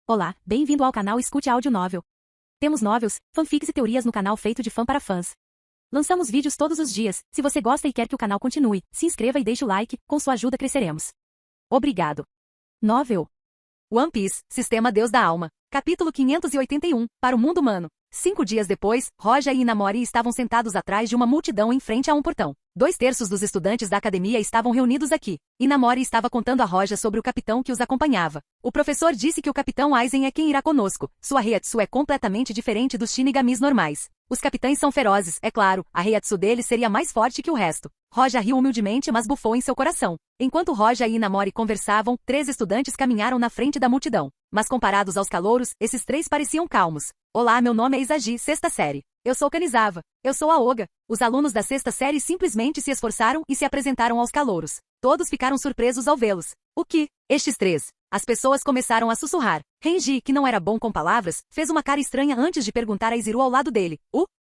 Olá, bem-vindo ao canal Escute Áudio Novel. Temos novels, fanfics e teorias no canal feito de fã para fãs. Lançamos vídeos todos os dias. Se você gosta e quer que o canal continue, se inscreva e deixe o like, com sua ajuda cresceremos. Obrigado. Novel. One Piece, Sistema Deus da Alma. Capítulo 581, para o mundo humano. 5 dias depois, Roja e Inamori estavam sentados atrás de uma multidão em frente a um portão. 2/3 dos estudantes da academia estavam reunidos aqui. Inamori estava contando a Roja sobre o capitão que os acompanhava. O professor disse que o capitão Aizen é quem irá conosco. Sua Reiatsu é completamente diferente dos Shinigamis normais. Os capitães são ferozes, é claro, a Reiatsu deles seria mais forte que o resto. Roja riu humildemente, mas bufou em seu coração. Enquanto Roja e Inamori conversavam, 3 estudantes caminharam na frente da multidão. Mas comparados aos calouros, esses 3 pareciam calmos. Olá, meu nome é Izagi, 6ª série. Eu sou Kanizawa. Eu sou a Oga. Os alunos da 6ª série simplesmente se esforçaram e se apresentaram aos calouros. Todos ficaram surpresos ao vê-los. O que? Estes 3. As pessoas começaram a sussurrar. Renji, que não era bom com palavras, fez uma cara estranha antes de perguntar a Izuru ao lado dele.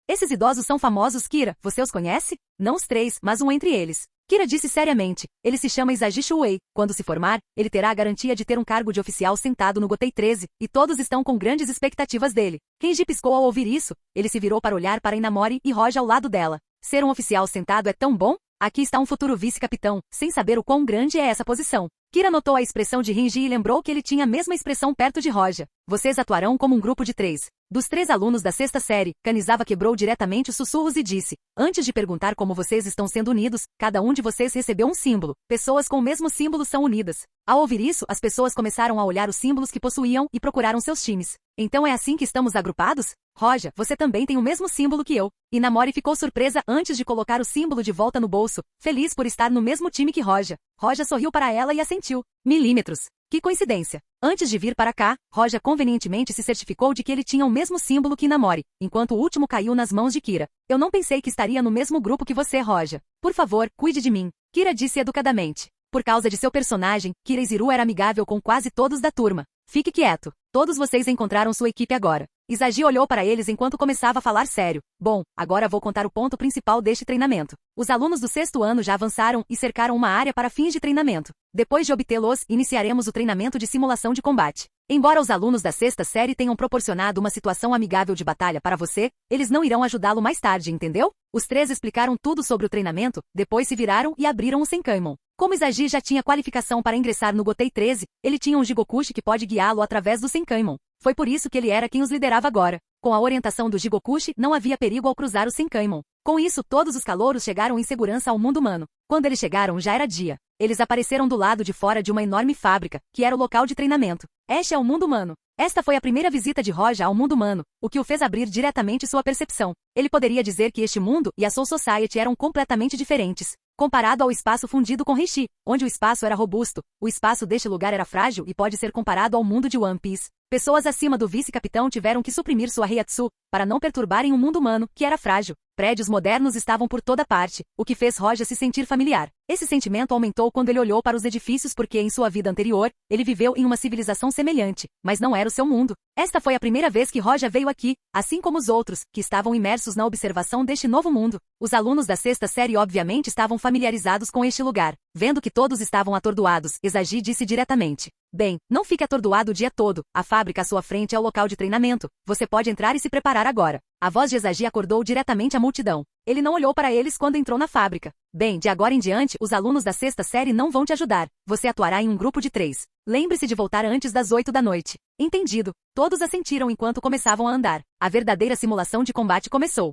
Esses idosos são famosos, Kira. Você os conhece? Não os 3, mas um entre eles. Kira disse seriamente. Ele se chama Izagi Shuei. Quando se formar, ele terá a garantia de ter um cargo de oficial sentado no Gotei 13, e todos estão com grandes expectativas dele. Renji piscou ao ouvir isso. Ele se virou para olhar para Inamori e Roja ao lado dela. Ser um oficial sentado é tão bom? Aqui está um futuro vice-capitão, sem saber o quão grande é essa posição. Kira notou a expressão de Renji e lembrou que ele tinha a mesma expressão perto de Roja. Vocês atuarão como um grupo de 3. Dos 3 alunos da 6ª série, Kanizawa quebrou diretamente os sussurros e disse: antes de perguntar como vocês estão sendo unidos, cada um de vocês recebeu um símbolo. Pessoas com o mesmo símbolo são unidas. Ao ouvir isso, as pessoas começaram a olhar os símbolos que possuíam e procuraram seus times. Então é assim que estamos agrupados? Roja, você também tem o mesmo símbolo que eu. Inamori ficou surpresa antes de colocar o símbolo de volta no bolso, feliz por estar no mesmo time que Roja. Roja sorriu para ela e assentiu. Milímetros. Que coincidência. Antes de vir para cá, Roja convenientemente se certificou de que ele tinha o mesmo símbolo que Inamori, enquanto o último caiu nas mãos de Kira. Eu não pensei que estaria no mesmo grupo que você, Roja. Por favor, cuide de mim. Kira disse educadamente. Por causa de seu personagem, Kira Izuru era amigável com quase todos da turma. Fique quieto. Todos vocês encontraram sua equipe agora. Izagi olhou para eles enquanto começava a falar sério. Bom, agora vou contar o ponto principal deste treinamento. Os alunos do 6º ano já avançaram e cercaram uma área para fins de treinamento. Depois de obtê-los, iniciaremos o treinamento de simulação de combate. Embora os alunos da 6ª série tenham proporcionado uma situação amigável de batalha para você, eles não irão ajudá-lo mais tarde, entendeu? Os 3 explicaram tudo sobre o treinamento, depois se viraram e abriram o Senkaimon. Como Izagi já tinha qualificação para ingressar no Gotei 13, ele tinha um Jigokushi que pode guiá-lo através do Senkaimon. Foi por isso que ele era quem os liderava agora. Com a orientação do Jigokushi, não havia perigo ao cruzar o Senkaimon. Com isso, todos os calouros chegaram em segurança ao mundo humano. Quando eles chegaram, já era dia. Eles apareceram do lado de fora de uma enorme fábrica, que era o local de treinamento. Este é o mundo humano. Esta foi a primeira visita de Roja ao mundo humano, o que o fez abrir diretamente sua percepção. Ele poderia dizer que este mundo e a Soul Society eram completamente diferentes. Comparado ao espaço fundido com Reishi, onde o espaço era robusto, o espaço deste lugar era frágil e pode ser comparado ao mundo de One Piece. Pessoas acima do vice-capitão tiveram que suprimir sua Reiatsu, para não perturbarem o mundo humano, que era frágil. Prédios modernos estavam por toda parte, o que fez Roja se sentir familiar. Esse sentimento aumentou quando ele olhou para os edifícios porque em sua vida anterior, ele viveu em uma civilização semelhante, mas não era o seu mundo. Esta foi a primeira vez que Roja veio aqui, assim como os outros, que estavam imersos na observação deste novo mundo. Os alunos da 6ª série obviamente estavam familiarizados com este lugar. Vendo que todos estavam atordoados, Izagi disse diretamente. Bem, não fique atordoado o dia todo. A fábrica à sua frente é o local de treinamento. Você pode entrar e se preparar agora. A voz de Izagi acordou diretamente a multidão. Ele não olhou para eles quando entrou na fábrica. Bem, de agora em diante, os alunos da 6ª série não vão te ajudar. Você atuará em um grupo de 3. Lembre-se de voltar antes das 8 da noite. Entendido. Todos assentiram enquanto começavam a andar. A verdadeira simulação de combate começou.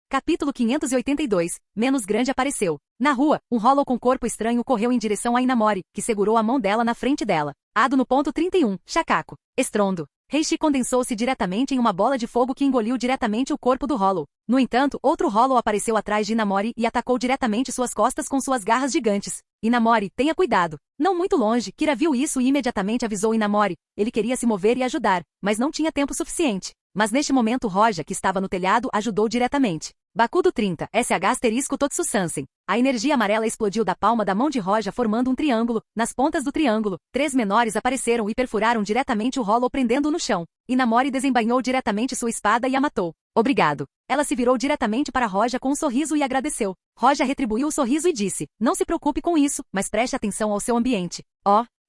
Capítulo 582, Menos Grande apareceu. Na rua, um Hollow com corpo estranho correu em direção a Inamori, que segurou a mão dela na frente dela. Ado no ponto 31, Shakaku. Estrondo. Reishi condensou-se diretamente em uma bola de fogo que engoliu diretamente o corpo do Hollow. No entanto, outro Hollow apareceu atrás de Inamori e atacou diretamente suas costas com suas garras gigantes. Inamori, tenha cuidado. Não muito longe, Kira viu isso e imediatamente avisou Inamori. Ele queria se mover e ajudar, mas não tinha tempo suficiente. Mas neste momento Roja, que estava no telhado, ajudou diretamente. Bakudo 30, SH Totsu Sansen. A energia amarela explodiu da palma da mão de Roja formando um triângulo. Nas pontas do triângulo, 3 menores apareceram e perfuraram diretamente o Hollow prendendo-o no chão. Inamori desembainhou diretamente sua espada e a matou. Obrigado. Ela se virou diretamente para Roja com um sorriso e agradeceu. Roja retribuiu o sorriso e disse, não se preocupe com isso, mas preste atenção ao seu ambiente.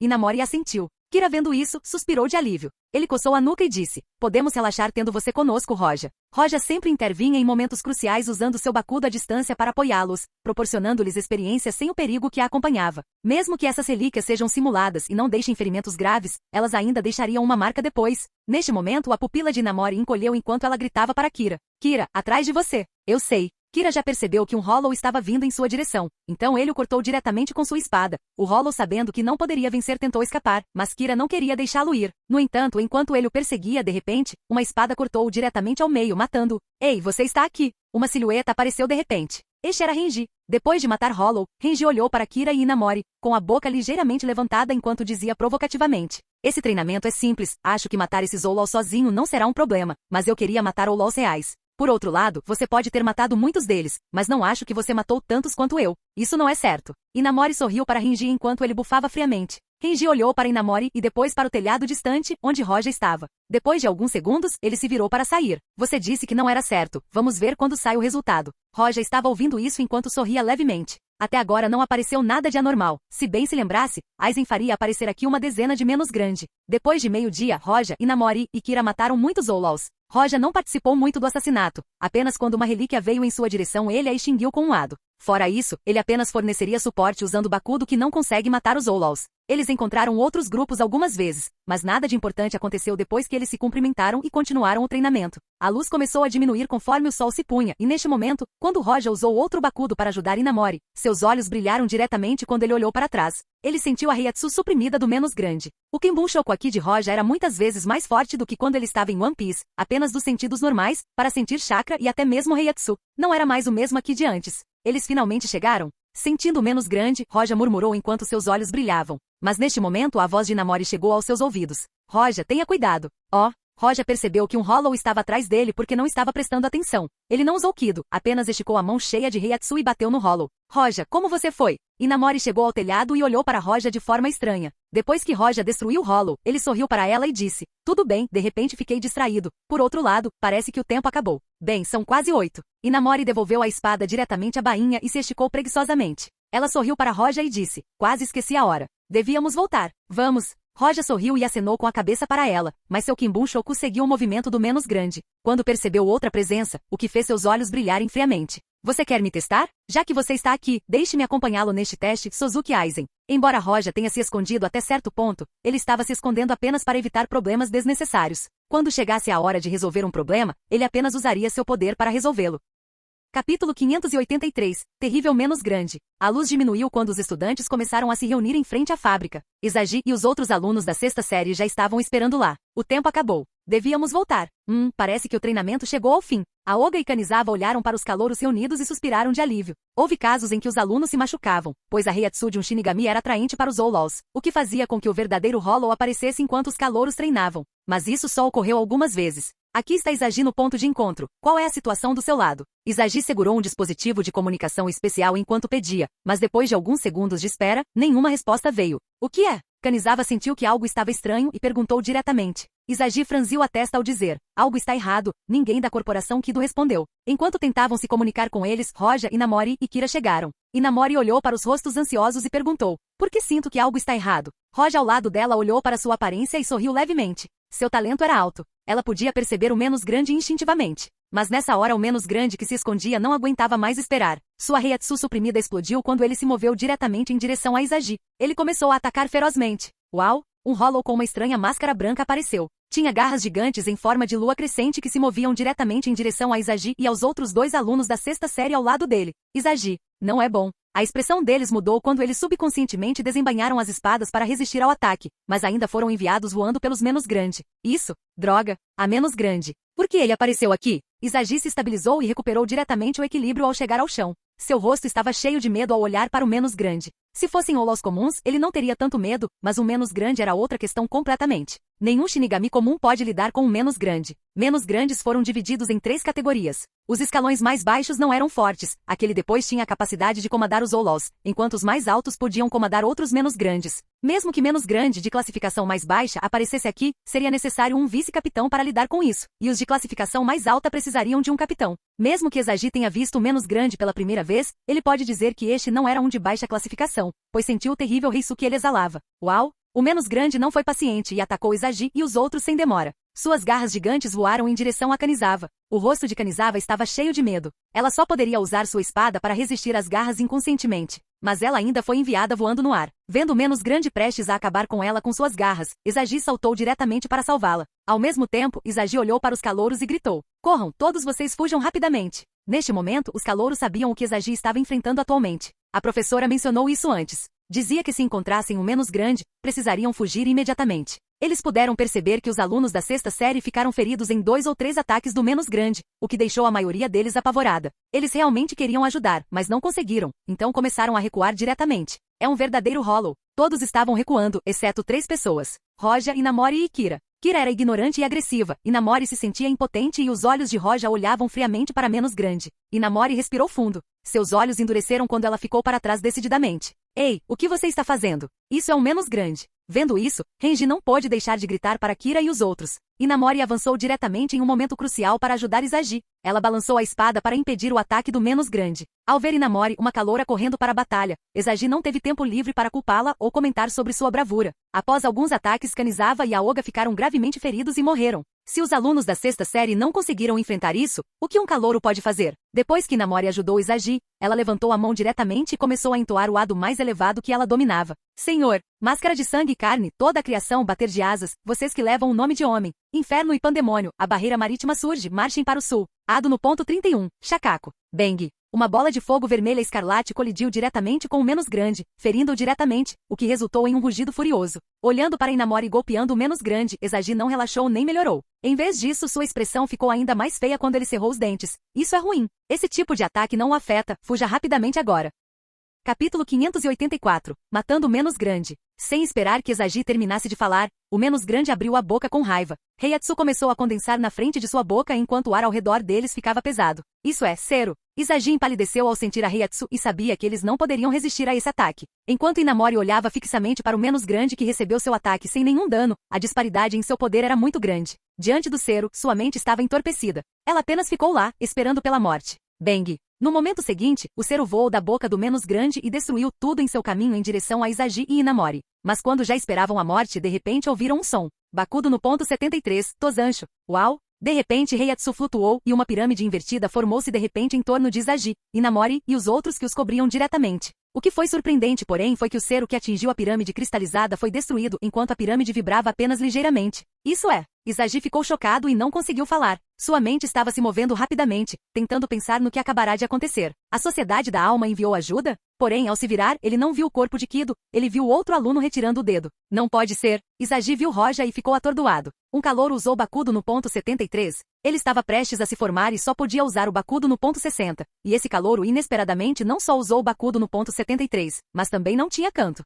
Inamori assentiu. Kira, vendo isso, suspirou de alívio. Ele coçou a nuca e disse: podemos relaxar tendo você conosco, Roja. Roja sempre intervinha em momentos cruciais usando seu bakudo à distância para apoiá-los, proporcionando-lhes experiências sem o perigo que a acompanhava. Mesmo que essas relíquias sejam simuladas e não deixem ferimentos graves, elas ainda deixariam uma marca depois. Neste momento, a pupila de Inamori encolheu enquanto ela gritava para Kira: Kira, atrás de você. Eu sei. Kira já percebeu que um Hollow estava vindo em sua direção, então ele o cortou diretamente com sua espada. O Hollow, sabendo que não poderia vencer, tentou escapar, mas Kira não queria deixá-lo ir. No entanto, enquanto ele o perseguia, de repente, uma espada cortou-o diretamente ao meio, matando-o. Ei, você está aqui! Uma silhueta apareceu de repente. Este era Renji. Depois de matar Hollow, Renji olhou para Kira e Inamori, com a boca ligeiramente levantada enquanto dizia provocativamente: esse treinamento é simples, acho que matar esses Olols sozinho não será um problema, mas eu queria matar Olols reais. Por outro lado, você pode ter matado muitos deles, mas não acho que você matou tantos quanto eu. Isso não é certo. Inamori sorriu para Renji enquanto ele bufava friamente. Renji olhou para Inamori e depois para o telhado distante, onde Roja estava. Depois de alguns segundos, ele se virou para sair. Você disse que não era certo. Vamos ver quando sai o resultado. Roja estava ouvindo isso enquanto sorria levemente. Até agora não apareceu nada de anormal. Se bem se lembrasse, Aizen faria aparecer aqui uma dezena de menos grande. Depois de meio-dia, Roja, Inamori e Kira mataram muitos Olols. Roja não participou muito do assassinato. Apenas quando uma relíquia veio em sua direção ele a extinguiu com um hado. Fora isso, ele apenas forneceria suporte usando o bakudo que não consegue matar os Olols. Eles encontraram outros grupos algumas vezes, mas nada de importante aconteceu depois que eles se cumprimentaram e continuaram o treinamento. A luz começou a diminuir conforme o sol se punha, e neste momento, quando Roja usou outro bakudo para ajudar Inamori, seus olhos brilharam diretamente quando ele olhou para trás. Ele sentiu a Reiatsu suprimida do menos grande. O Kenbun Shokuaki de Roja era muitas vezes mais forte do que quando ele estava em One Piece, apenas dos sentidos normais, para sentir chakra e até mesmo Reiatsu. Não era mais o mesmo aqui de antes. Eles finalmente chegaram? Sentindo o menos grande, Roja murmurou enquanto seus olhos brilhavam. Mas neste momento a voz de Inamori chegou aos seus ouvidos. Roja, tenha cuidado. Roja percebeu que um Hollow estava atrás dele porque não estava prestando atenção. Ele não usou Kido, apenas esticou a mão cheia de Reiatsu e bateu no Hollow. Roja, como você foi? Inamori chegou ao telhado e olhou para Roja de forma estranha. Depois que Roja destruiu o Hollow, ele sorriu para ela e disse: tudo bem, de repente fiquei distraído. Por outro lado, parece que o tempo acabou. Bem, são quase 8. Inamori devolveu a espada diretamente à bainha e se esticou preguiçosamente. Ela sorriu para Roja e disse: quase esqueci a hora. Devíamos voltar. Vamos. Roja sorriu e acenou com a cabeça para ela, mas seu Kenbun Shoku seguiu o movimento do menos grande. Quando percebeu outra presença, o que fez seus olhos brilharem friamente. Você quer me testar? Já que você está aqui, deixe-me acompanhá-lo neste teste, Sozuki Aizen. Embora Roja tenha se escondido até certo ponto, ele estava se escondendo apenas para evitar problemas desnecessários. Quando chegasse a hora de resolver um problema, ele apenas usaria seu poder para resolvê-lo. Capítulo 583, Terrível Menos Grande. A luz diminuiu quando os estudantes começaram a se reunir em frente à fábrica. Izagi e os outros alunos da sexta série já estavam esperando lá. O tempo acabou. Devíamos voltar. Parece que o treinamento chegou ao fim. A Oga e Kanizawa olharam para os calouros reunidos e suspiraram de alívio. Houve casos em que os alunos se machucavam, pois a Reiatsu de um Shinigami era atraente para os Olols, o que fazia com que o verdadeiro Hollow aparecesse enquanto os calouros treinavam. Mas isso só ocorreu algumas vezes. Aqui está Izagi no ponto de encontro. Qual é a situação do seu lado? Izagi segurou um dispositivo de comunicação especial enquanto pedia, mas depois de alguns segundos de espera, nenhuma resposta veio. O que é? Kanizawa sentiu que algo estava estranho e perguntou diretamente. Izagi franziu a testa ao dizer: algo está errado. Ninguém da corporação Kido respondeu. Enquanto tentavam se comunicar com eles, Roja, Inamori e Kira chegaram. Inamori olhou para os rostos ansiosos e perguntou: por que sinto que algo está errado? Roja ao lado dela olhou para sua aparência e sorriu levemente. Seu talento era alto. Ela podia perceber o menos grande instintivamente. Mas nessa hora o menos grande que se escondia não aguentava mais esperar. Sua Reiatsu suprimida explodiu quando ele se moveu diretamente em direção a Izagi. Ele começou a atacar ferozmente. Uau! Um Hollow com uma estranha máscara branca apareceu. Tinha garras gigantes em forma de lua crescente que se moviam diretamente em direção a Izagi e aos outros 2 alunos da sexta série ao lado dele. Izagi, não é bom. A expressão deles mudou quando eles subconscientemente desembainharam as espadas para resistir ao ataque, mas ainda foram enviados voando pelos menos grande. Isso, droga, a menos grande. Por que ele apareceu aqui? Izagi se estabilizou e recuperou diretamente o equilíbrio ao chegar ao chão. Seu rosto estava cheio de medo ao olhar para o menos grande. Se fossem Olols comuns, ele não teria tanto medo, mas o menos grande era outra questão completamente. Nenhum Shinigami comum pode lidar com um menos grande. Menos grandes foram divididos em 3 categorias. Os escalões mais baixos não eram fortes, aquele depois tinha a capacidade de comandar os Olols, enquanto os mais altos podiam comandar outros menos grandes. Mesmo que menos grande de classificação mais baixa aparecesse aqui, seria necessário um vice-capitão para lidar com isso, e os de classificação mais alta precisariam de um capitão. Mesmo que Izagi tenha visto o menos grande pela primeira vez, ele pode dizer que este não era um de baixa classificação, pois sentiu o terrível Reisuki que ele exalava. Uau! O menos grande não foi paciente e atacou Izagi e os outros sem demora. Suas garras gigantes voaram em direção a Kanizawa. O rosto de Kanizawa estava cheio de medo. Ela só poderia usar sua espada para resistir às garras inconscientemente. Mas ela ainda foi enviada voando no ar. Vendo o menos grande prestes a acabar com ela com suas garras, Izagi saltou diretamente para salvá-la. Ao mesmo tempo, Izagi olhou para os calouros e gritou: "Corram, todos vocês fujam rapidamente." Neste momento, os calouros sabiam o que Izagi estava enfrentando atualmente. A professora mencionou isso antes. Dizia que se encontrassem o menos grande, precisariam fugir imediatamente. Eles puderam perceber que os alunos da sexta série ficaram feridos em 2 ou 3 ataques do menos grande, o que deixou a maioria deles apavorada. Eles realmente queriam ajudar, mas não conseguiram, então começaram a recuar diretamente. É um verdadeiro hollow. Todos estavam recuando, exceto 3 pessoas: Roja, Inamori e Kira. Kira era ignorante e agressiva, Inamori se sentia impotente e os olhos de Roja olhavam friamente para menos grande. Inamori respirou fundo. Seus olhos endureceram quando ela ficou para trás decididamente. "Ei, o que você está fazendo? Isso é um menos grande." Vendo isso, Renji não pôde deixar de gritar para Kira e os outros. Inamori avançou diretamente em um momento crucial para ajudar Izagi. Ela balançou a espada para impedir o ataque do menos grande. Ao ver Inamori, uma caloura correndo para a batalha, Izagi não teve tempo livre para culpá-la ou comentar sobre sua bravura. Após alguns ataques, Kanizawa e Aoga ficaram gravemente feridos e morreram. Se os alunos da sexta série não conseguiram enfrentar isso, o que um calouro pode fazer? Depois que Inamori ajudou Izagi, ela levantou a mão diretamente e começou a entoar o ado mais elevado que ela dominava. "Senhor, máscara de sangue e carne, toda a criação bater de asas, vocês que levam o nome de homem. Inferno e pandemônio, a barreira marítima surge, marchem para o sul." Ado no ponto 31, Shakaku. Bang. Uma bola de fogo vermelha escarlate colidiu diretamente com o menos grande, ferindo-o diretamente, o que resultou em um rugido furioso. Olhando para Inamori golpeando o menos grande, Izagi não relaxou nem melhorou. Em vez disso, sua expressão ficou ainda mais feia quando ele cerrou os dentes. Isso é ruim. Esse tipo de ataque não o afeta, fuja rapidamente agora. Capítulo 584. Matando o menos grande. Sem esperar que Izagi terminasse de falar, o menos grande abriu a boca com raiva. Heiatsu começou a condensar na frente de sua boca enquanto o ar ao redor deles ficava pesado. Isso é, Cero. Izagi empalideceu ao sentir a Heiatsu e sabia que eles não poderiam resistir a esse ataque. Enquanto Inamori olhava fixamente para o menos grande que recebeu seu ataque sem nenhum dano, a disparidade em seu poder era muito grande. Diante do Cero, sua mente estava entorpecida. Ela apenas ficou lá, esperando pela morte. Bang. No momento seguinte, o Cero voou da boca do menos grande e destruiu tudo em seu caminho em direção a Izagi e Inamori. Mas quando já esperavam a morte, de repente ouviram um som. Bakudo no ponto 73, Tozancho. Uau! De repente Heiatsu flutuou e uma pirâmide invertida formou-se de repente em torno de Izagi, Inamori e os outros que os cobriam diretamente. O que foi surpreendente, porém, foi que o Cero que atingiu a pirâmide cristalizada foi destruído enquanto a pirâmide vibrava apenas ligeiramente. Isso é, Izagi ficou chocado e não conseguiu falar. Sua mente estava se movendo rapidamente, tentando pensar no que acabará de acontecer. A Sociedade da Alma enviou ajuda? Porém, ao se virar, ele não viu o corpo de Kido, ele viu outro aluno retirando o dedo. Não pode ser. Izagi viu Roja e ficou atordoado. Um calouro usou Bakudo no ponto 73. Ele estava prestes a se formar e só podia usar o Bakudo no ponto 60. E esse calouro inesperadamente não só usou o Bakudo no ponto 73, mas também não tinha canto.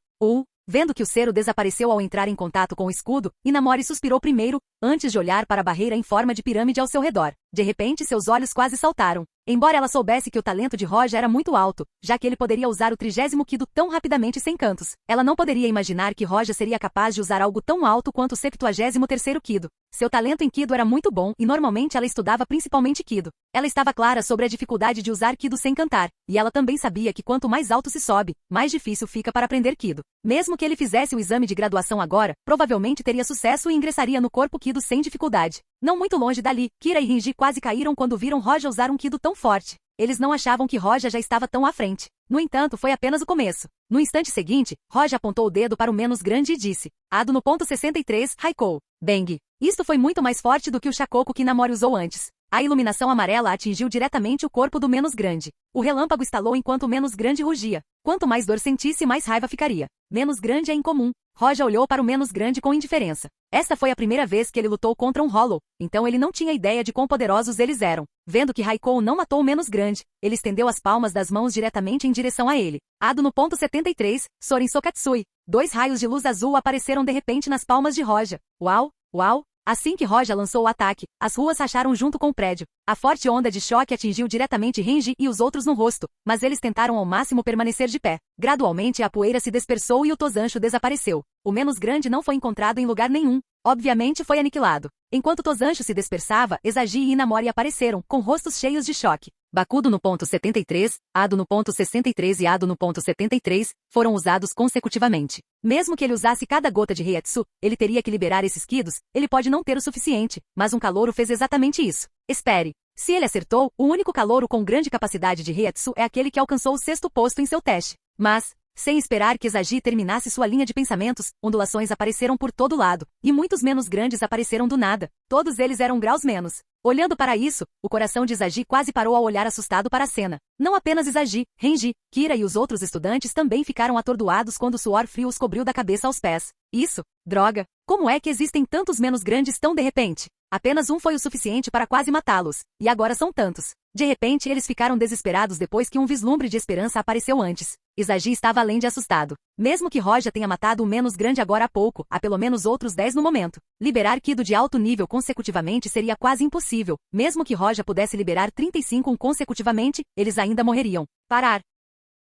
Vendo que o Cero desapareceu ao entrar em contato com o escudo, Inamori suspirou primeiro, antes de olhar para a barreira em forma de pirâmide ao seu redor. De repente, seus olhos quase saltaram. Embora ela soubesse que o talento de Roja era muito alto, já que ele poderia usar o 30º Kido tão rapidamente sem cantos, ela não poderia imaginar que Roja seria capaz de usar algo tão alto quanto o 73º Kido. Seu talento em Kido era muito bom e normalmente ela estudava principalmente Kido. Ela estava clara sobre a dificuldade de usar Kido sem cantar, e ela também sabia que quanto mais alto se sobe, mais difícil fica para aprender Kido. Mesmo que ele fizesse o exame de graduação agora, provavelmente teria sucesso e ingressaria no corpo Kido sem dificuldade. Não muito longe dali, Kira e Renji quase caíram quando viram Roja usar um Kido tão forte. Eles não achavam que Roja já estava tão à frente. No entanto, foi apenas o começo. No instante seguinte, Roja apontou o dedo para o menos grande e disse: "Ado no ponto 63, Haikou." Bang. Isto foi muito mais forte do que o Shakoku que Inamori usou antes. A iluminação amarela atingiu diretamente o corpo do menos grande. O relâmpago estalou enquanto o menos grande rugia. Quanto mais dor sentisse, mais raiva ficaria. Menos grande é incomum. Roja olhou para o menos grande com indiferença. Esta foi a primeira vez que ele lutou contra um Hollow, então ele não tinha ideia de quão poderosos eles eram. Vendo que Haikou não matou o menos grande, ele estendeu as palmas das mãos diretamente em direção a ele. Ado no ponto 73, Sorin Sokatsui. 2 raios de luz azul apareceram de repente nas palmas de Roja. Uau! Uau! Assim que Roja lançou o ataque, as ruas racharam junto com o prédio. A forte onda de choque atingiu diretamente Renji e os outros no rosto, mas eles tentaram ao máximo permanecer de pé. Gradualmente a poeira se dispersou e o Tozancho desapareceu. O menos grande não foi encontrado em lugar nenhum. Obviamente foi aniquilado. Enquanto Tozancho se dispersava, Ezagi e Inamori apareceram, com rostos cheios de choque. Bakudo no ponto 73, Ado no ponto 63 e Ado no ponto 73, foram usados consecutivamente. Mesmo que ele usasse cada gota de Reiatsu, ele teria que liberar esses Kidos, ele pode não ter o suficiente, mas um calouro fez exatamente isso. Espere. Se ele acertou, o único calouro com grande capacidade de Reiatsu é aquele que alcançou o 6º posto em seu teste. Mas, sem esperar que Ezagi terminasse sua linha de pensamentos, ondulações apareceram por todo lado, e muitos menos grandes apareceram do nada. Todos eles eram graus menos. Olhando para isso, o coração de Ezagi quase parou ao olhar assustado para a cena. Não apenas Ezagi, Renji, Kira e os outros estudantes também ficaram atordoados quando o suor frio os cobriu da cabeça aos pés. Isso, droga! Como é que existem tantos menos grandes tão de repente? Apenas um foi o suficiente para quase matá-los, e agora são tantos. De repente eles ficaram desesperados depois que um vislumbre de esperança apareceu antes. Ezagi estava além de assustado. Mesmo que Roja tenha matado o menos grande agora há pouco, há pelo menos outros 10 no momento. Liberar Kido de alto nível consecutivamente seria quase impossível. Mesmo que Roja pudesse liberar 35 consecutivamente, eles ainda morreriam. Parar.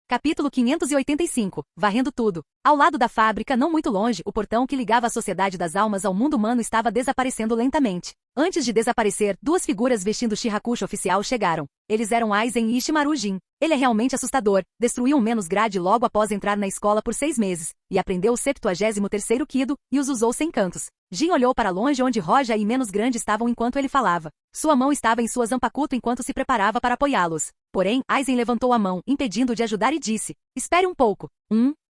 Capítulo 585, Varrendo tudo. Ao lado da fábrica, não muito longe, o portão que ligava a Sociedade das Almas ao mundo humano estava desaparecendo lentamente. Antes de desaparecer, duas figuras vestindo Shirakushi oficial chegaram. Eles eram Aizen e Ishimaru Jin. Ele é realmente assustador. Destruiu um menos grade logo após entrar na escola por 6 meses, e aprendeu o 73º Kido, e os usou sem cantos. Jin olhou para longe onde Roja e menos grande estavam enquanto ele falava. Sua mão estava em sua Zanpakuto enquanto se preparava para apoiá-los. Porém, Aizen levantou a mão, impedindo de ajudar e disse, espere um pouco.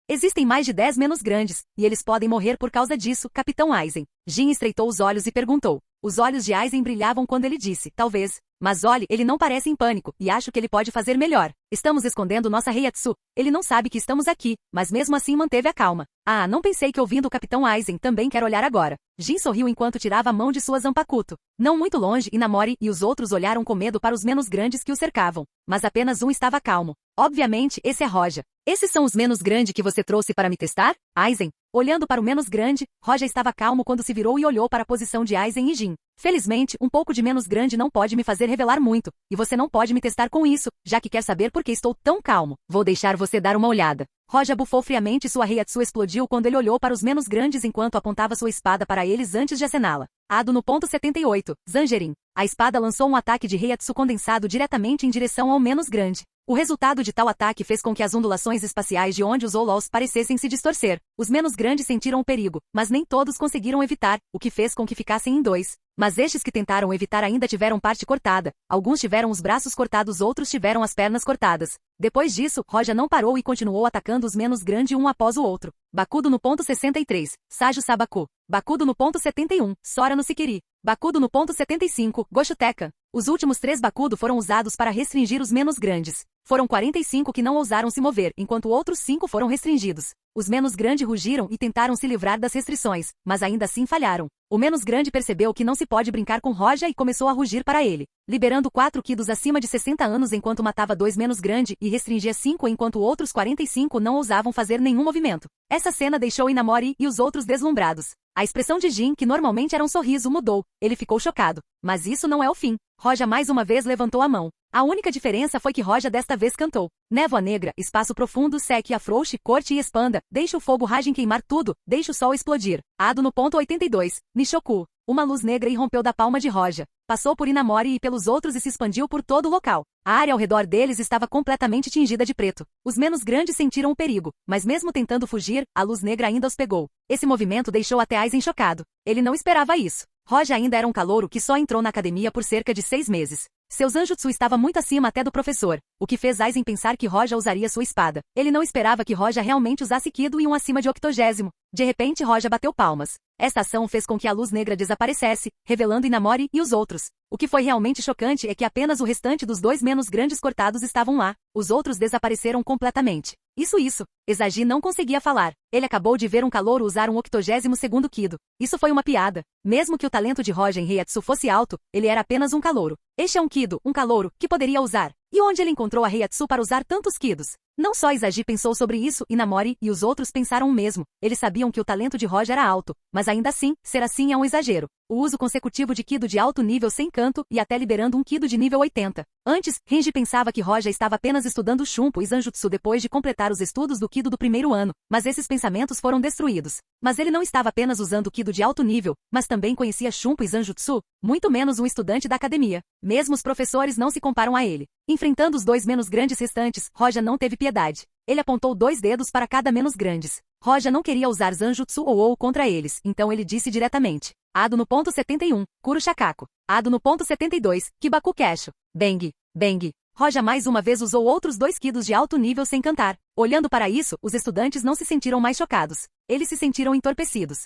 Existem mais de 10 menos grandes, e eles podem morrer por causa disso, Capitão Aizen. Jin estreitou os olhos e perguntou. Os olhos de Aizen brilhavam quando ele disse, talvez. Mas olhe, ele não parece em pânico, e acho que ele pode fazer melhor. Estamos escondendo nossa Reiatsu. Ele não sabe que estamos aqui, mas mesmo assim manteve a calma. Ah, não pensei que ouvindo o Capitão Aizen também quer olhar agora. Jin sorriu enquanto tirava a mão de sua Zanpakuto. Não muito longe, Inamori e os outros olharam com medo para os menos grandes que o cercavam. Mas apenas um estava calmo. Obviamente, esse é Roja. Esses são os menos grandes que você trouxe para me testar? Aizen. Olhando para o menos grande, Roja estava calmo quando se virou e olhou para a posição de Aizen e Jin. Felizmente, um pouco de menos grande não pode me fazer revelar muito, e você não pode me testar com isso, já que quer saber por que estou tão calmo. Vou deixar você dar uma olhada. Roja bufou friamente e sua Reiatsu explodiu quando ele olhou para os menos grandes enquanto apontava sua espada para eles antes de acená-la. Ado no ponto 78, Zangerin. A espada lançou um ataque de Reiatsu condensado diretamente em direção ao menos grande. O resultado de tal ataque fez com que as ondulações espaciais de onde os Olols parecessem se distorcer. Os menos grandes sentiram o perigo, mas nem todos conseguiram evitar, o que fez com que ficassem em 2. Mas estes que tentaram evitar ainda tiveram parte cortada. Alguns tiveram os braços cortados, outros tiveram as pernas cortadas. Depois disso, Roja não parou e continuou atacando os menos grandes um após o outro. Bakudo no ponto 63, Saju Sabaku. Bakudo no ponto 71, Sora no Sikiri. Bakudo no ponto 75, Goshuteka. Os últimos 3 Bakudo foram usados para restringir os menos grandes. Foram 45 que não ousaram se mover, enquanto outros 5 foram restringidos. Os menos grandes rugiram e tentaram se livrar das restrições, mas ainda assim falharam. O menos grande percebeu que não se pode brincar com Roja e começou a rugir para ele, liberando 4 Kidos acima de 60 anos enquanto matava 2 menos grande e restringia 5 enquanto outros 45 não ousavam fazer nenhum movimento. Essa cena deixou Inamori e os outros deslumbrados. A expressão de Jin, que normalmente era um sorriso, mudou. Ele ficou chocado. Mas isso não é o fim. Roja mais uma vez levantou a mão. A única diferença foi que Roja desta vez cantou. Névoa negra, espaço profundo, seque, afrouxe, corte e expanda. Deixe o fogo ragem queimar tudo. Deixe o sol explodir. Ado no ponto 82. Nishoku. Uma luz negra irrompeu da palma de Roja. Passou por Inamori e pelos outros e se expandiu por todo o local. A área ao redor deles estava completamente tingida de preto. Os menos grandes sentiram o perigo, mas mesmo tentando fugir, a luz negra ainda os pegou. Esse movimento deixou até Aizen chocado. Ele não esperava isso. Roja ainda era um calouro que só entrou na academia por cerca de 6 meses. Seu Zanjutsu estava muito acima até do professor, o que fez Aizen pensar que Roja usaria sua espada. Ele não esperava que Roja realmente usasse Kido e um acima de 80º. De repente Roja bateu palmas. Esta ação fez com que a luz negra desaparecesse, revelando Inamori e os outros. O que foi realmente chocante é que apenas o restante dos 2 menos grandes cortados estavam lá. Os outros desapareceram completamente. Isso. Ezagi não conseguia falar. Ele acabou de ver um calouro usar um 82º Kido. Isso foi uma piada. Mesmo que o talento de Roja em Reiatsu fosse alto, ele era apenas um calouro. Este é um Kido, um calouro, que poderia usar. E onde ele encontrou a Reiatsu para usar tantos Kidos? Não só Izagi pensou sobre isso, Inamori e os outros pensaram o mesmo. Eles sabiam que o talento de Roja era alto, mas ainda assim, ser assim é um exagero. O uso consecutivo de Kido de alto nível sem canto e até liberando um Kido de nível 80. Antes, Renji pensava que Roja estava apenas estudando Shunpo e Zanjutsu depois de completar os estudos do Kido do primeiro ano, mas esses pensamentos foram destruídos. Mas ele não estava apenas usando Kido de alto nível, mas também conhecia Shunpo e Zanjutsu, muito menos um estudante da academia. Mesmo os professores não se comparam a ele. Enfrentando os dois menos grandes restantes, Roja não teve piedade. Ele apontou 2 dedos para cada menos grandes. Roja não queria usar Zanjutsu ou contra eles, então ele disse diretamente. Ado no ponto 71, Kuro Shakaku. Ado no ponto 72, Kibaku Kesho. Bang, bang. Roja mais uma vez usou outros 2 Kidos de alto nível sem cantar. Olhando para isso, os estudantes não se sentiram mais chocados. Eles se sentiram entorpecidos.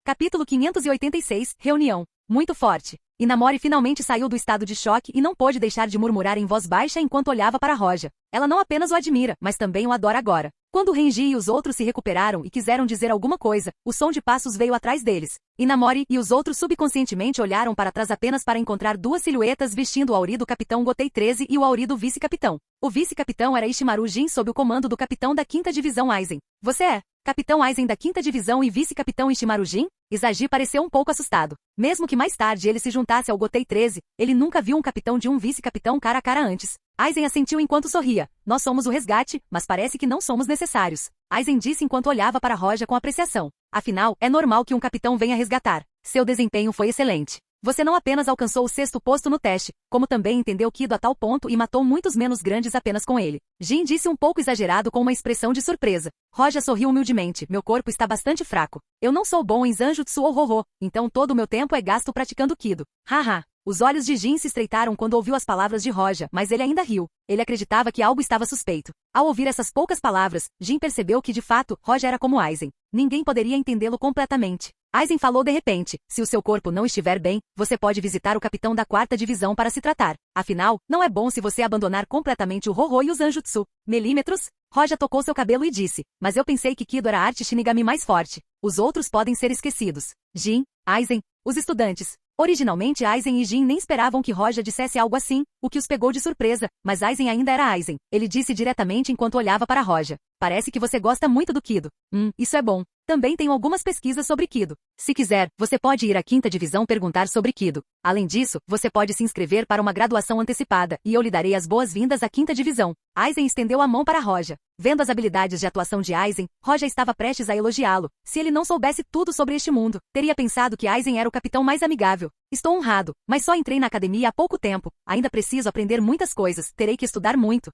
Capítulo 586, Reunião. Muito forte. Inamori finalmente saiu do estado de choque e não pôde deixar de murmurar em voz baixa enquanto olhava para Roja. Ela não apenas o admira, mas também o adora agora. Quando Renji e os outros se recuperaram e quiseram dizer alguma coisa, o som de passos veio atrás deles. Inamori e os outros subconscientemente olharam para trás apenas para encontrar 2 silhuetas vestindo o Auri do Capitão Gotei 13 e o Auri do Vice-Capitão. O Vice-Capitão era Ishimaru Jin sob o comando do Capitão da 5ª Divisão Aizen. Você é Capitão Aizen da 5ª Divisão e Vice-Capitão Ishimaru Jin? Izagi pareceu um pouco assustado. Mesmo que mais tarde ele se juntasse ao Gotei 13, ele nunca viu um capitão de um vice-capitão cara a cara antes. Aizen assentiu enquanto sorria. Nós somos o resgate, mas parece que não somos necessários. Aizen disse enquanto olhava para Roja com apreciação. Afinal, é normal que um capitão venha resgatar. Seu desempenho foi excelente. Você não apenas alcançou o 6º posto no teste, como também entendeu Kido a tal ponto e matou muitos menos grandes apenas com ele. Jin disse um pouco exagerado com uma expressão de surpresa. Roja sorriu humildemente. Meu corpo está bastante fraco. Eu não sou bom em Zanjutsu ou Hoho, então todo o meu tempo é gasto praticando Kido. Haha. Os olhos de Jin se estreitaram quando ouviu as palavras de Roja, mas ele ainda riu. Ele acreditava que algo estava suspeito. Ao ouvir essas poucas palavras, Jin percebeu que de fato, Roja era como Aizen. Ninguém poderia entendê-lo completamente. Aizen falou de repente, se o seu corpo não estiver bem, você pode visitar o capitão da 4ª divisão para se tratar. Afinal, não é bom se você abandonar completamente o Hoho e o Zanjutsu. Milímetros? Roja tocou seu cabelo e disse, mas eu pensei que Kido era a arte Shinigami mais forte. Os outros podem ser esquecidos. Jin, Aizen, os estudantes. Originalmente Aizen e Jin nem esperavam que Roja dissesse algo assim, o que os pegou de surpresa, mas Aizen ainda era Aizen. Ele disse diretamente enquanto olhava para Roja. Parece que você gosta muito do Kido. Isso é bom. Também tenho algumas pesquisas sobre Kido. Se quiser, você pode ir à 5ª divisão perguntar sobre Kido. Além disso, você pode se inscrever para uma graduação antecipada, e eu lhe darei as boas-vindas à 5ª divisão. Aizen estendeu a mão para Roja. Vendo as habilidades de atuação de Aizen, Roja estava prestes a elogiá-lo. Se ele não soubesse tudo sobre este mundo, teria pensado que Aizen era o capitão mais amigável. Estou honrado, mas só entrei na academia há pouco tempo. Ainda preciso aprender muitas coisas, terei que estudar muito.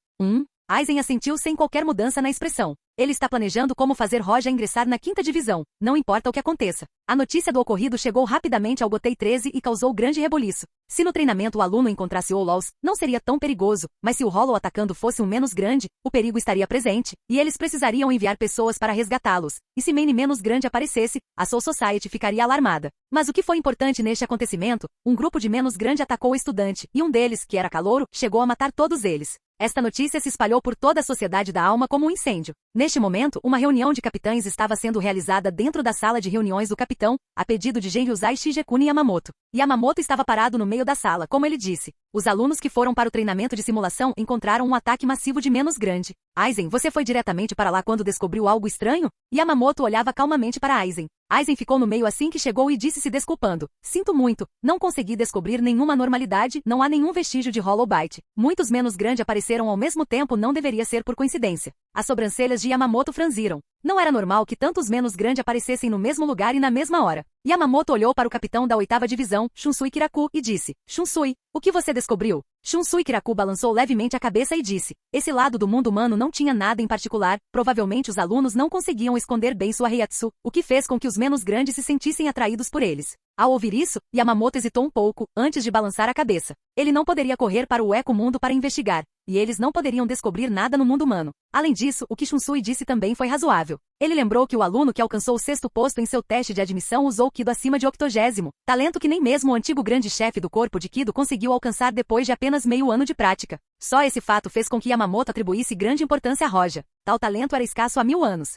Aizen assentiu sem qualquer mudança na expressão. Ele está planejando como fazer Roja ingressar na 5ª divisão, não importa o que aconteça. A notícia do ocorrido chegou rapidamente ao Gotei 13 e causou grande rebuliço. Se no treinamento o aluno encontrasse Hollows, não seria tão perigoso, mas se o Hollow atacando fosse um menos grande, o perigo estaria presente, e eles precisariam enviar pessoas para resgatá-los. E se Mane menos grande aparecesse, a Soul Society ficaria alarmada. Mas o que foi importante neste acontecimento? Um grupo de menos grande atacou o estudante, e um deles, que era calouro, chegou a matar todos eles. Esta notícia se espalhou por toda a Sociedade da Alma como um incêndio. Neste momento, uma reunião de capitães estava sendo realizada dentro da sala de reuniões do capitão, a pedido de Genryuzai Shigekuni Yamamoto. Yamamoto estava parado no meio da sala, como ele disse. Os alunos que foram para o treinamento de simulação encontraram um ataque massivo de menos grande. Aizen, você foi diretamente para lá quando descobriu algo estranho? Yamamoto olhava calmamente para Aizen. Aizen ficou no meio assim que chegou e disse se desculpando. Sinto muito, não consegui descobrir nenhuma normalidade, não há nenhum vestígio de Hollow Bite. Muitos menos grande apareceram ao mesmo tempo, não deveria ser por coincidência. As sobrancelhas de Yamamoto franziram. Não era normal que tantos menos grande aparecessem no mesmo lugar e na mesma hora. Yamamoto olhou para o capitão da 8ª divisão, Shunsui Kiraku, e disse, Shunsui, o que você descobriu? Shunsui Kiraku balançou levemente a cabeça e disse, esse lado do mundo humano não tinha nada em particular, provavelmente os alunos não conseguiam esconder bem sua Heiatsu, o que fez com que os menos grandes se sentissem atraídos por eles. Ao ouvir isso, Yamamoto hesitou um pouco, antes de balançar a cabeça. Ele não poderia correr para o Eco-mundo para investigar, e eles não poderiam descobrir nada no mundo humano. Além disso, o que Shunsui disse também foi razoável. Ele lembrou que o aluno que alcançou o 6º posto em seu teste de admissão usou Kido acima de 80º, talento que nem mesmo o antigo grande chefe do corpo de Kido conseguiu alcançar depois de apenas meio ano de prática. Só esse fato fez com que Yamamoto atribuísse grande importância a Roja. Tal talento era escasso há 1000 anos.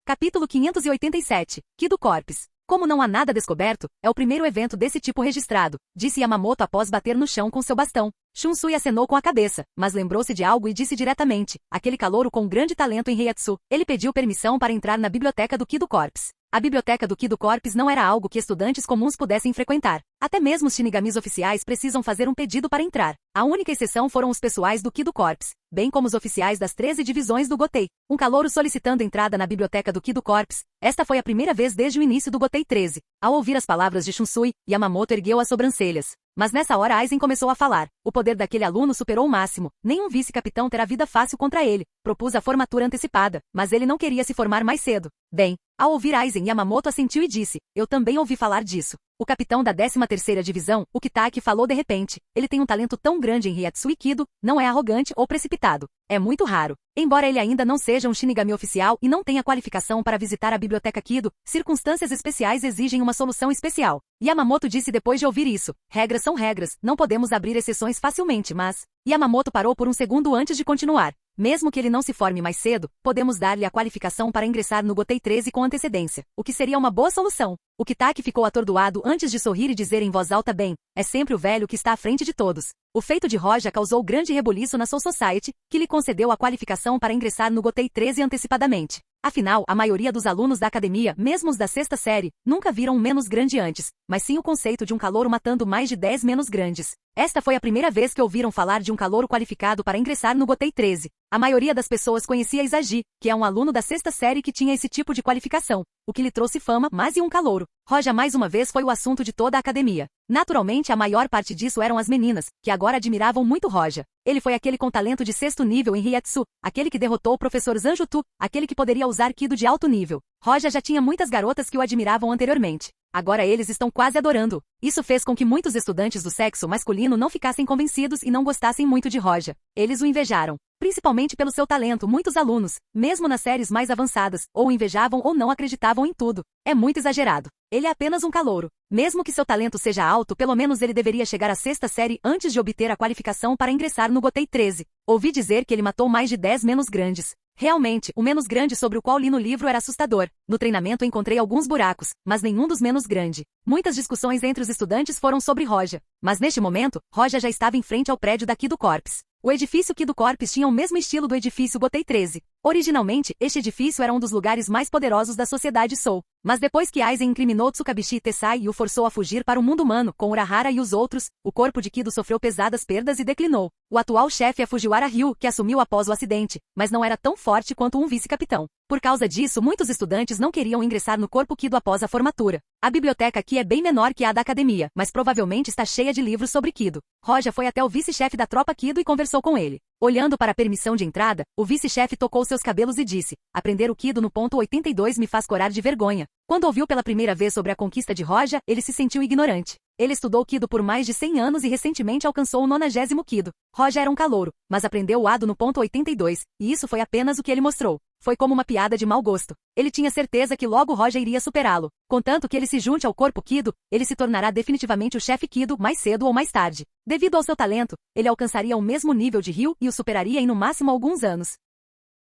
Capítulo 587. Kido Corps. Como não há nada descoberto, é o primeiro evento desse tipo registrado, disse Yamamoto após bater no chão com seu bastão. Shunsui acenou com a cabeça, mas lembrou-se de algo e disse diretamente, aquele calouro com grande talento em Reiatsu. Ele pediu permissão para entrar na biblioteca do Kido Corps. A biblioteca do Kido Corps não era algo que estudantes comuns pudessem frequentar. Até mesmo os shinigamis oficiais precisam fazer um pedido para entrar. A única exceção foram os pessoais do Kido Corps, bem como os oficiais das 13 divisões do Gotei. Um calouro solicitando entrada na biblioteca do Kido Corps. Esta foi a primeira vez desde o início do Gotei 13. Ao ouvir as palavras de Shunsui, Yamamoto ergueu as sobrancelhas. Mas nessa hora Aizen começou a falar. O poder daquele aluno superou o máximo. Nenhum vice-capitão terá vida fácil contra ele. Propus a formatura antecipada, mas ele não queria se formar mais cedo. Bem, ao ouvir Aizen, Yamamoto assentiu e disse, eu também ouvi falar disso. O capitão da 13ª divisão, o Kitaki, falou de repente. Ele tem um talento tão grande em Reiatsu e Kido, não é arrogante ou precipitado. É muito raro. Embora ele ainda não seja um Shinigami oficial e não tenha qualificação para visitar a biblioteca Kido, circunstâncias especiais exigem uma solução especial. Yamamoto disse depois de ouvir isso. Regras são regras, não podemos abrir exceções facilmente, mas... Yamamoto parou por um segundo antes de continuar. Mesmo que ele não se forme mais cedo, podemos dar-lhe a qualificação para ingressar no Gotei 13 com antecedência, o que seria uma boa solução. O Kitaki ficou atordoado antes de sorrir e dizer em voz alta bem, é sempre o velho que está à frente de todos. O feito de Roja causou grande rebuliço na Soul Society, que lhe concedeu a qualificação para ingressar no Gotei 13 antecipadamente. Afinal, a maioria dos alunos da academia, mesmo os da 6ª série, nunca viram um menos grande antes, mas sim o conceito de um calouro matando mais de 10 menos grandes. Esta foi a primeira vez que ouviram falar de um calouro qualificado para ingressar no Gotei 13. A maioria das pessoas conhecia Izagi, que é um aluno da 6ª série que tinha esse tipo de qualificação, o que lhe trouxe fama, mas e um calouro. Roja mais uma vez foi o assunto de toda a academia. Naturalmente, a maior parte disso eram as meninas, que agora admiravam muito Roja. Ele foi aquele com talento de 6º nível em Reiatsu, aquele que derrotou o professor Zanjutu, aquele que poderia usar Kido de alto nível. Roja já tinha muitas garotas que o admiravam anteriormente. Agora eles estão quase adorando. Isso fez com que muitos estudantes do sexo masculino não ficassem convencidos e não gostassem muito de Roja. Eles o invejaram. Principalmente pelo seu talento, muitos alunos, mesmo nas séries mais avançadas, ou invejavam ou não acreditavam em tudo. É muito exagerado. Ele é apenas um calouro. Mesmo que seu talento seja alto, pelo menos ele deveria chegar à 6ª série antes de obter a qualificação para ingressar no Gotei 13. Ouvi dizer que ele matou mais de 10 menos grandes. Realmente, o menos grande sobre o qual li no livro era assustador. No treinamento encontrei alguns buracos, mas nenhum dos menos grande. Muitas discussões entre os estudantes foram sobre Roja. Mas neste momento, Roja já estava em frente ao prédio da Kido Corps. O edifício Kido Corps tinha o mesmo estilo do edifício Gotei 13. Originalmente, este edifício era um dos lugares mais poderosos da sociedade Soul. Mas depois que Aizen incriminou Tsukabishi Tessai e o forçou a fugir para o mundo humano com Urahara e os outros, o corpo de Kido sofreu pesadas perdas e declinou. O atual chefe é Fujiwara Ryu, que assumiu após o acidente, mas não era tão forte quanto um vice-capitão. Por causa disso, muitos estudantes não queriam ingressar no corpo Kido após a formatura. A biblioteca aqui é bem menor que a da academia, mas provavelmente está cheia de livros sobre Kido. Roja foi até o vice-chefe da tropa Kido e conversou com ele. Olhando para a permissão de entrada, o vice-chefe tocou seus cabelos e disse, aprender o Kido no ponto 82 me faz corar de vergonha. Quando ouviu pela primeira vez sobre a conquista de Roja, ele se sentiu ignorante. Ele estudou Kido por mais de 100 anos e recentemente alcançou o 90º Kido. Roja era um calouro, mas aprendeu o Ado no ponto 82, e isso foi apenas o que ele mostrou. Foi como uma piada de mau gosto. Ele tinha certeza que logo Roja iria superá-lo. Contanto que ele se junte ao corpo Kido, ele se tornará definitivamente o chefe Kido mais cedo ou mais tarde. Devido ao seu talento, ele alcançaria o mesmo nível de Ryu e o superaria em no máximo alguns anos.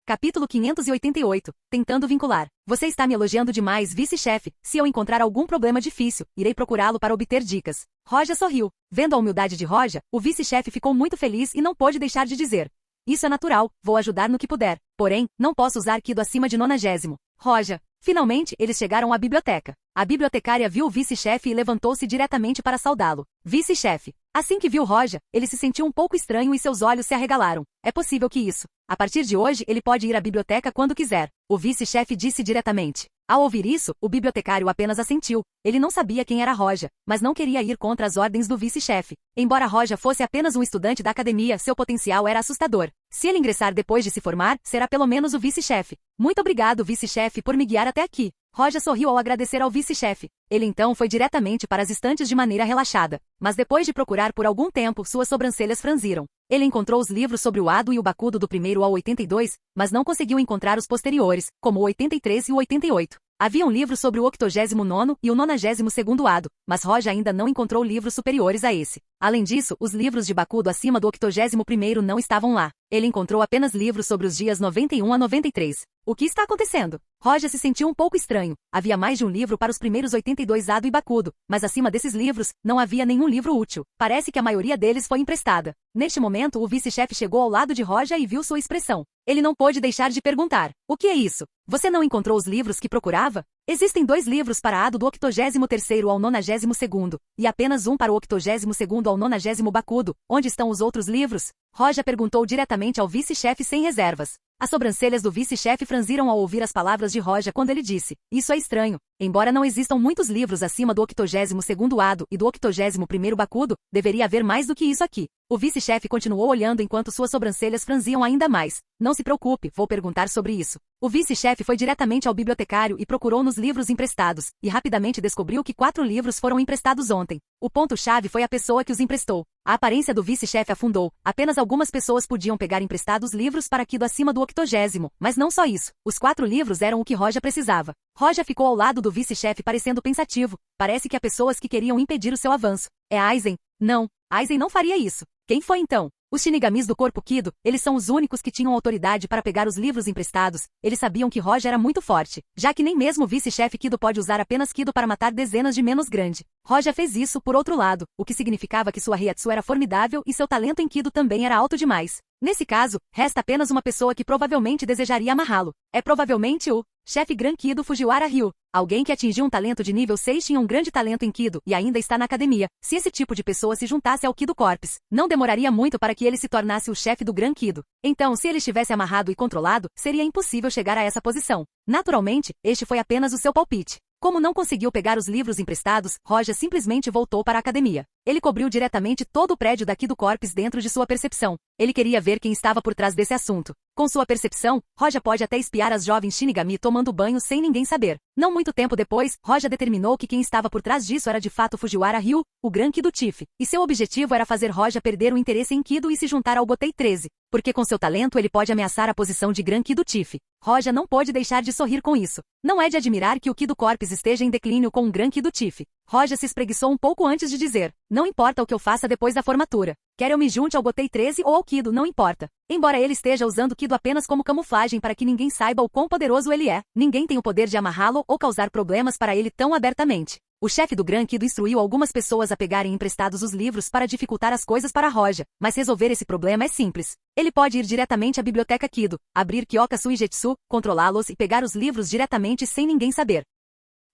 Capítulo 588. Tentando vincular. Você está me elogiando demais, vice-chefe. Se eu encontrar algum problema difícil, irei procurá-lo para obter dicas. Roja sorriu. Vendo a humildade de Roja, o vice-chefe ficou muito feliz e não pôde deixar de dizer. Isso é natural, vou ajudar no que puder. Porém, não posso usar Kido acima de 90º. Roja. Finalmente, eles chegaram à biblioteca. A bibliotecária viu o vice-chefe e levantou-se diretamente para saudá-lo. Vice-chefe. Assim que viu Roja, ele se sentiu um pouco estranho e seus olhos se arregalaram. É possível que isso. A partir de hoje, ele pode ir à biblioteca quando quiser. O vice-chefe disse diretamente. Ao ouvir isso, o bibliotecário apenas assentiu. Ele não sabia quem era Roja, mas não queria ir contra as ordens do vice-chefe. Embora Roja fosse apenas um estudante da academia, seu potencial era assustador. Se ele ingressar depois de se formar, será pelo menos o vice-chefe. Muito obrigado, vice-chefe, por me guiar até aqui. Roja sorriu ao agradecer ao vice-chefe. Ele então foi diretamente para as estantes de maneira relaxada. Mas depois de procurar por algum tempo, suas sobrancelhas franziram. Ele encontrou os livros sobre o Ado e o Bakudo do 1º ao 82, mas não conseguiu encontrar os posteriores, como o 83 e o 88. Havia um livro sobre o 89º e o 92º Ado, mas Roja ainda não encontrou livros superiores a esse. Além disso, os livros de Bakudo acima do 81º não estavam lá. Ele encontrou apenas livros sobre os dias 91 a 93. O que está acontecendo? Roja se sentiu um pouco estranho. Havia mais de um livro para os primeiros 82 Ado e Bakudo, mas acima desses livros, não havia nenhum livro útil. Parece que a maioria deles foi emprestada. Neste momento, o vice-chefe chegou ao lado de Roja e viu sua expressão. Ele não pôde deixar de perguntar. O que é isso? Você não encontrou os livros que procurava? Existem 2 livros para Ado do 83º ao 92º, e apenas um para o 82º ao 90º Bakudo. Onde estão os outros livros? Roja perguntou diretamente ao vice-chefe sem reservas. As sobrancelhas do vice-chefe franziram ao ouvir as palavras de Roja quando ele disse: Isso é estranho. Embora não existam muitos livros acima do 82º Ado e do 81º Bakudo, deveria haver mais do que isso aqui. O vice-chefe continuou olhando enquanto suas sobrancelhas franziam ainda mais. Não se preocupe, vou perguntar sobre isso. O vice-chefe foi diretamente ao bibliotecário e procurou nos livros emprestados, e rapidamente descobriu que 4 livros foram emprestados ontem. O ponto-chave foi a pessoa que os emprestou. A aparência do vice-chefe afundou. Apenas algumas pessoas podiam pegar emprestados livros para Kido acima do 80º, mas não só isso. Os 4 livros eram o que Roja precisava. Roja ficou ao lado do vice-chefe parecendo pensativo. Parece que há pessoas que queriam impedir o seu avanço. É Aizen? Não. Aizen não faria isso. Quem foi então? Os Shinigamis do corpo Kido, eles são os únicos que tinham autoridade para pegar os livros emprestados. Eles sabiam que Roja era muito forte, já que nem mesmo o vice-chefe Kido pode usar apenas Kido para matar dezenas de menos grande. Roja fez isso por outro lado, o que significava que sua Reiatsu era formidável e seu talento em Kido também era alto demais. Nesse caso, resta apenas uma pessoa que provavelmente desejaria amarrá-lo. É provavelmente o chefe Gran Kido Fujiwara Ryu. Alguém que atingiu um talento de nível 6 tinha um grande talento em Kido e ainda está na academia. Se esse tipo de pessoa se juntasse ao Kido Corps, não demoraria muito para que ele se tornasse o chefe do Gran Kido. Então, se ele estivesse amarrado e controlado, seria impossível chegar a essa posição. Naturalmente, este foi apenas o seu palpite. Como não conseguiu pegar os livros emprestados, Roja simplesmente voltou para a academia. Ele cobriu diretamente todo o prédio da Kido Corps dentro de sua percepção. Ele queria ver quem estava por trás desse assunto. Com sua percepção, Roja pode até espiar as jovens Shinigami tomando banho sem ninguém saber. Não muito tempo depois, Roja determinou que quem estava por trás disso era de fato Fujiwara Ryu, o Gran Kido Chief, e seu objetivo era fazer Roja perder o interesse em Kido e se juntar ao Gotei 13, porque com seu talento ele pode ameaçar a posição de Gran Kido Chief. Roja não pôde deixar de sorrir com isso. Não é de admirar que o Kido Corps esteja em declínio com o Gran Kido Chief. Roja se espreguiçou um pouco antes de dizer: Não importa o que eu faça depois da formatura. Quer eu me junte ao Gotei 13 ou ao Kido, não importa. Embora ele esteja usando Kido apenas como camuflagem para que ninguém saiba o quão poderoso ele é, ninguém tem o poder de amarrá-lo ou causar problemas para ele tão abertamente. O chefe do Gran Kido instruiu algumas pessoas a pegarem emprestados os livros para dificultar as coisas para Roja, mas resolver esse problema é simples. Ele pode ir diretamente à biblioteca Kido, abrir Kyoka Suigetsu, controlá-los e pegar os livros diretamente sem ninguém saber.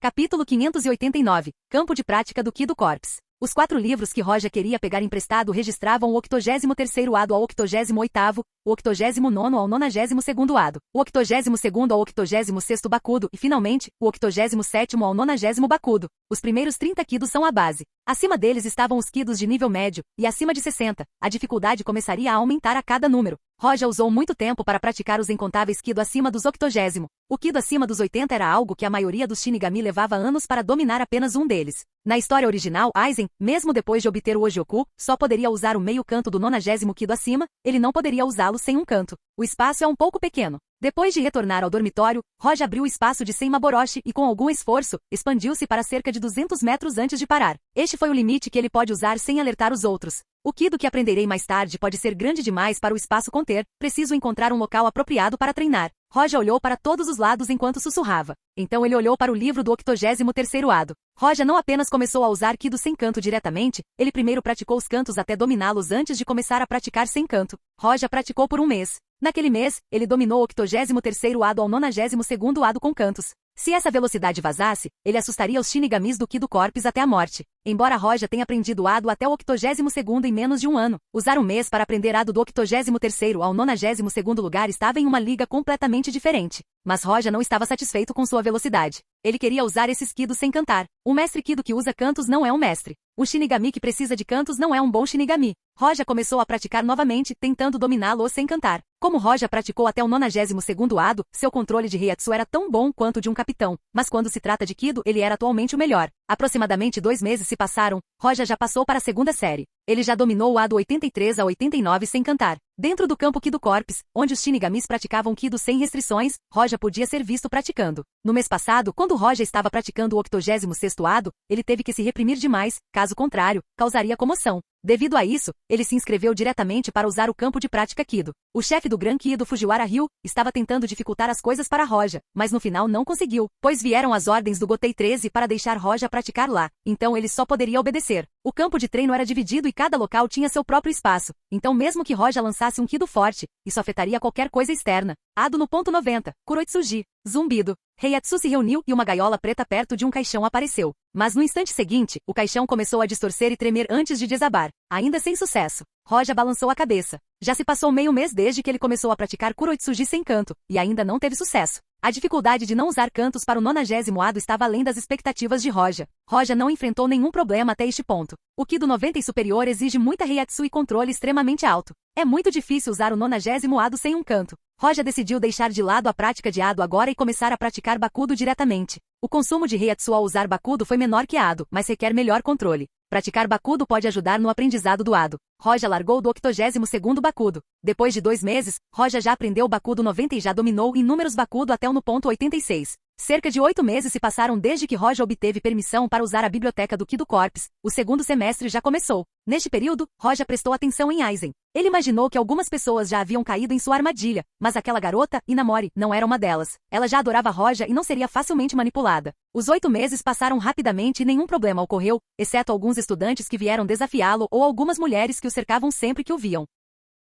Capítulo 589. Campo de prática do Kido Corps. Os 4 livros que Roja queria pegar emprestado registravam o 83º Ado ao 88º, o 89º ao 92º Ado, o 82º ao 86º Bakudo e, finalmente, o 87º ao 90º Bakudo. Os primeiros 30 Kidos são a base. Acima deles estavam os Kidos de nível médio, e acima de 60, a dificuldade começaria a aumentar a cada número. Roja usou muito tempo para praticar os incontáveis Kido acima dos 80. O Kido acima dos 80 era algo que a maioria dos Shinigami levava anos para dominar apenas um deles. Na história original, Aizen, mesmo depois de obter o Ojioku, só poderia usar o meio canto do 90º Kido acima, ele não poderia usá-lo sem um canto. O espaço é um pouco pequeno. Depois de retornar ao dormitório, Roja abriu o espaço de Senmaboroshi e com algum esforço, expandiu-se para cerca de 200 metros antes de parar. Este foi o limite que ele pode usar sem alertar os outros. O Kido que aprenderei mais tarde pode ser grande demais para o espaço conter, preciso encontrar um local apropriado para treinar. Roja olhou para todos os lados enquanto sussurrava. Então ele olhou para o livro do 83º Ado. Roja não apenas começou a usar Kido sem canto diretamente, ele primeiro praticou os cantos até dominá-los antes de começar a praticar sem canto. Roja praticou por um mês. Naquele mês, ele dominou o 83º Ado ao 92º Ado com cantos. Se essa velocidade vazasse, ele assustaria os Shinigamis do Kido Corps até a morte. Embora Roja tenha aprendido Ado até o 82º em menos de um ano, usar um mês para aprender Ado do 83º ao 92º lugar estava em uma liga completamente diferente. Mas Roja não estava satisfeito com sua velocidade. Ele queria usar esses Kidos sem cantar. Um mestre Kido que usa cantos não é um mestre. Um Shinigami que precisa de cantos não é um bom Shinigami. Roja começou a praticar novamente, tentando dominá-lo sem cantar. Como Roja praticou até o 92º Ado, seu controle de Heiatsu era tão bom quanto de um capitão, mas quando se trata de Kido, ele era atualmente o melhor. Aproximadamente 2 meses se passaram, Roja já passou para a segunda série. Ele já dominou o Ado 83 a 89 sem cantar. Dentro do campo Kido Corps, onde os Shinigamis praticavam Kido sem restrições, Roja podia ser visto praticando. No mês passado, quando Roja estava praticando o 86º Ado, ele teve que se reprimir demais, caso contrário, causaria comoção. Devido a isso, ele se inscreveu diretamente para usar o campo de prática Kido. O chefe do Gran Kido Fujiwara Ryu estava tentando dificultar as coisas para Roja, mas no final não conseguiu, pois vieram as ordens do Gotei 13 para deixar Roja praticar lá, então ele só poderia obedecer. O campo de treino era dividido e cada local tinha seu próprio espaço, então mesmo que Roja lançasse um Kido forte, isso afetaria qualquer coisa externa. Ado no ponto 90, Kuroitsuji, zumbido. Heiatsu se reuniu e uma gaiola preta perto de um caixão apareceu. Mas no instante seguinte, o caixão começou a distorcer e tremer antes de desabar. Ainda sem sucesso. Roja balançou a cabeça. Já se passou meio mês desde que ele começou a praticar Kuroitsuji sem canto, e ainda não teve sucesso. A dificuldade de não usar cantos para o 90º Ado estava além das expectativas de Roja. Roja não enfrentou nenhum problema até este ponto. O Kido 90 e superior exige muita Heiatsu e controle extremamente alto. É muito difícil usar o 90º Ado sem um canto. Roja decidiu deixar de lado a prática de Ado agora e começar a praticar Bakudo diretamente. O consumo de Heiatsu ao usar Bakudo foi menor que Ado, mas requer melhor controle. Praticar Bakudo pode ajudar no aprendizado do Ado. Roja largou do 82º Bakudo. Depois de 2 meses, Roja já aprendeu o Bakudo 90 e já dominou inúmeros Bakudo até o no ponto 86. Cerca de 8 meses se passaram desde que Roja obteve permissão para usar a biblioteca do Kido Corps. O segundo semestre já começou. Neste período, Roja prestou atenção em Aizen. Ele imaginou que algumas pessoas já haviam caído em sua armadilha, mas aquela garota, Inamori, não era uma delas. Ela já adorava Roja e não seria facilmente manipulada. Os 8 meses passaram rapidamente e nenhum problema ocorreu, exceto alguns estudantes que vieram desafiá-lo ou algumas mulheres que o cercavam sempre que o viam.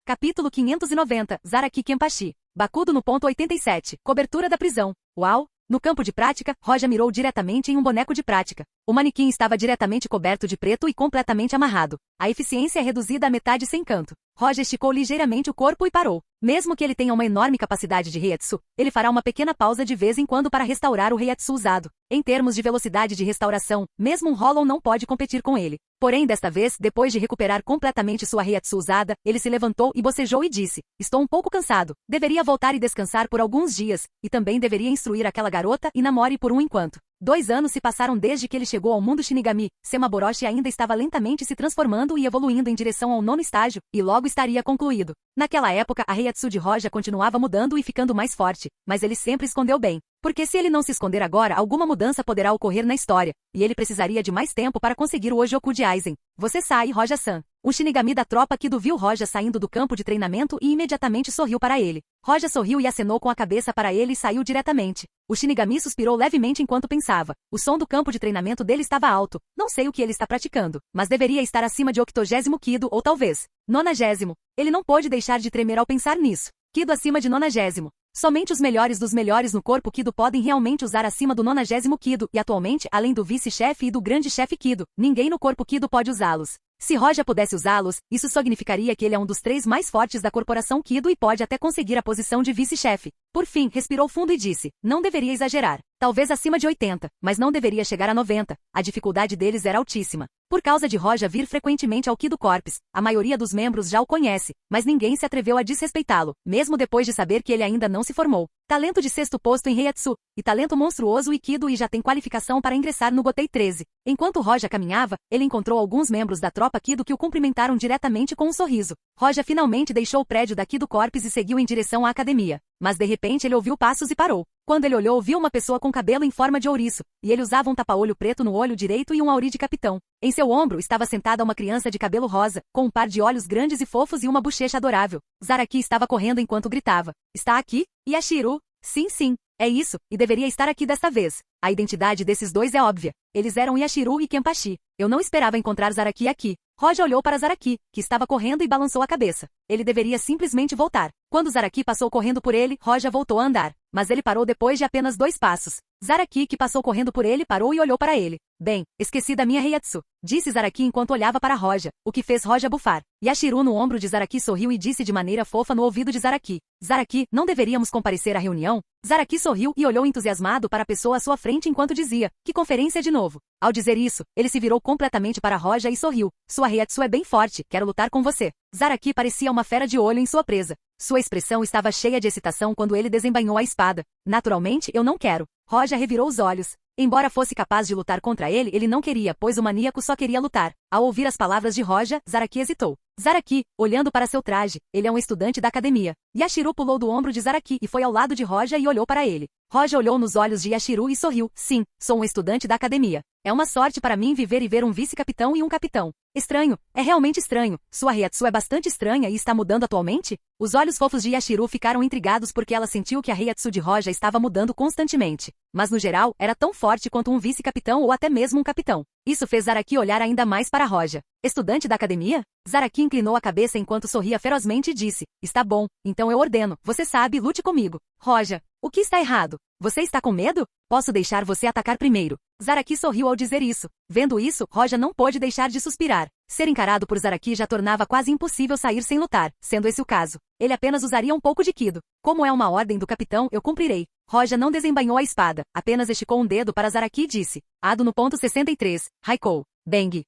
Capítulo 590, Zaraki Kenpachi. Bakudo no ponto 87, cobertura da prisão. Uau! No campo de prática, Roja mirou diretamente em um boneco de prática. O manequim estava diretamente coberto de preto e completamente amarrado. A eficiência é reduzida à metade sem canto. Roja esticou ligeiramente o corpo e parou. Mesmo que ele tenha uma enorme capacidade de Heiatsu, ele fará uma pequena pausa de vez em quando para restaurar o Heiatsu usado. Em termos de velocidade de restauração, mesmo um Hollow não pode competir com ele. Porém, desta vez, depois de recuperar completamente sua Heiatsu usada, ele se levantou e bocejou e disse: "Estou um pouco cansado. Deveria voltar e descansar por alguns dias, e também deveria instruir aquela garota Inamori por um enquanto." 2 anos se passaram desde que ele chegou ao mundo Shinigami. Semaboroshi ainda estava lentamente se transformando e evoluindo em direção ao 9º estágio, e logo estaria concluído. Naquela época, a Heiatsu de Roja continuava mudando e ficando mais forte, mas ele sempre escondeu bem. Porque se ele não se esconder agora, alguma mudança poderá ocorrer na história, e ele precisaria de mais tempo para conseguir o Ojoku de Aizen. Você sai, Roja-san. Um Shinigami da tropa Kido viu Roja saindo do campo de treinamento e imediatamente sorriu para ele. Roja sorriu e acenou com a cabeça para ele e saiu diretamente. O Shinigami suspirou levemente enquanto pensava. O som do campo de treinamento dele estava alto. Não sei o que ele está praticando, mas deveria estar acima de 80º Kido ou talvez 90º. Ele não pôde deixar de tremer ao pensar nisso. Kido acima de 90º. Somente os melhores dos melhores no corpo Kido podem realmente usar acima do 90º Kido, e atualmente, além do vice-chefe e do grande chefe Kido, ninguém no corpo Kido pode usá-los. Se Roja pudesse usá-los, isso significaria que ele é um dos 3 mais fortes da corporação Kido e pode até conseguir a posição de vice-chefe. Por fim, respirou fundo e disse: "Não deveria exagerar. Talvez acima de 80, mas não deveria chegar a 90. A dificuldade deles era altíssima." Por causa de Roja vir frequentemente ao Kido Corps, a maioria dos membros já o conhece, mas ninguém se atreveu a desrespeitá-lo, mesmo depois de saber que ele ainda não se formou. Talento de 6º posto em Heiatsu, e talento monstruoso e Kido e já tem qualificação para ingressar no Gotei 13. Enquanto Roja caminhava, ele encontrou alguns membros da tropa Kido que o cumprimentaram diretamente com um sorriso. Roja finalmente deixou o prédio da Kido Corps e seguiu em direção à academia. Mas de repente ele ouviu passos e parou. Quando ele olhou, viu uma pessoa com cabelo em forma de ouriço, e ele usava um tapa-olho preto no olho direito e um auri de capitão. Em seu ombro estava sentada uma criança de cabelo rosa, com um par de olhos grandes e fofos e uma bochecha adorável. Zaraki estava correndo enquanto gritava: "Está aqui? Yashiro?" "Sim, sim. É isso, e deveria estar aqui desta vez." A identidade desses dois é óbvia. Eles eram Yashiro e Kenpachi. Eu não esperava encontrar Zaraki aqui. Roja olhou para Zaraki, que estava correndo e balançou a cabeça. Ele deveria simplesmente voltar. Quando Zaraki passou correndo por ele, Roja voltou a andar. Mas ele parou depois de apenas 2 passos. Zaraki, que passou correndo por ele, parou e olhou para ele. Bem, esqueci da minha Heiatsu, disse Zaraki enquanto olhava para Roja, o que fez Roja bufar. Yashiro no ombro de Zaraki sorriu e disse de maneira fofa no ouvido de Zaraki. Zaraki, não deveríamos comparecer à reunião? Zaraki sorriu e olhou entusiasmado para a pessoa à sua frente enquanto dizia, que conferência de novo. Ao dizer isso, ele se virou completamente para Roja e sorriu. Sua Heiatsu é bem forte, quero lutar com você. Zaraki parecia uma fera de olho em sua presa. Sua expressão estava cheia de excitação quando ele desembainhou a espada. Naturalmente, eu não quero. Roja revirou os olhos. Embora fosse capaz de lutar contra ele, ele não queria, pois o maníaco só queria lutar. Ao ouvir as palavras de Roja, Zaraki hesitou. Zaraki, olhando para seu traje, ele é um estudante da academia. Yashiro pulou do ombro de Zaraki e foi ao lado de Roja e olhou para ele. Roja olhou nos olhos de Yashiro e sorriu. Sim, sou um estudante da academia. É uma sorte para mim viver e ver um vice-capitão e um capitão. Estranho, é realmente estranho. Sua Heiatsu é bastante estranha e está mudando atualmente? Os olhos fofos de Yashiro ficaram intrigados porque ela sentiu que a Heiatsu de Roja estava mudando constantemente. Mas no geral, era tão forte quanto um vice-capitão ou até mesmo um capitão. Isso fez Zaraki olhar ainda mais para Roja. Estudante da academia? Zaraki inclinou a cabeça enquanto sorria ferozmente e disse, está bom, então eu ordeno, você sabe, lute comigo. Roja, o que está errado? Você está com medo? Posso deixar você atacar primeiro. Zaraki sorriu ao dizer isso. Vendo isso, Roja não pôde deixar de suspirar. Ser encarado por Zaraki já tornava quase impossível sair sem lutar, sendo esse o caso. Ele apenas usaria um pouco de Kido. Como é uma ordem do capitão, eu cumprirei. Roja não desembainhou a espada, apenas esticou um dedo para Zaraki e disse. Ado no ponto 63, Haikou, Bang.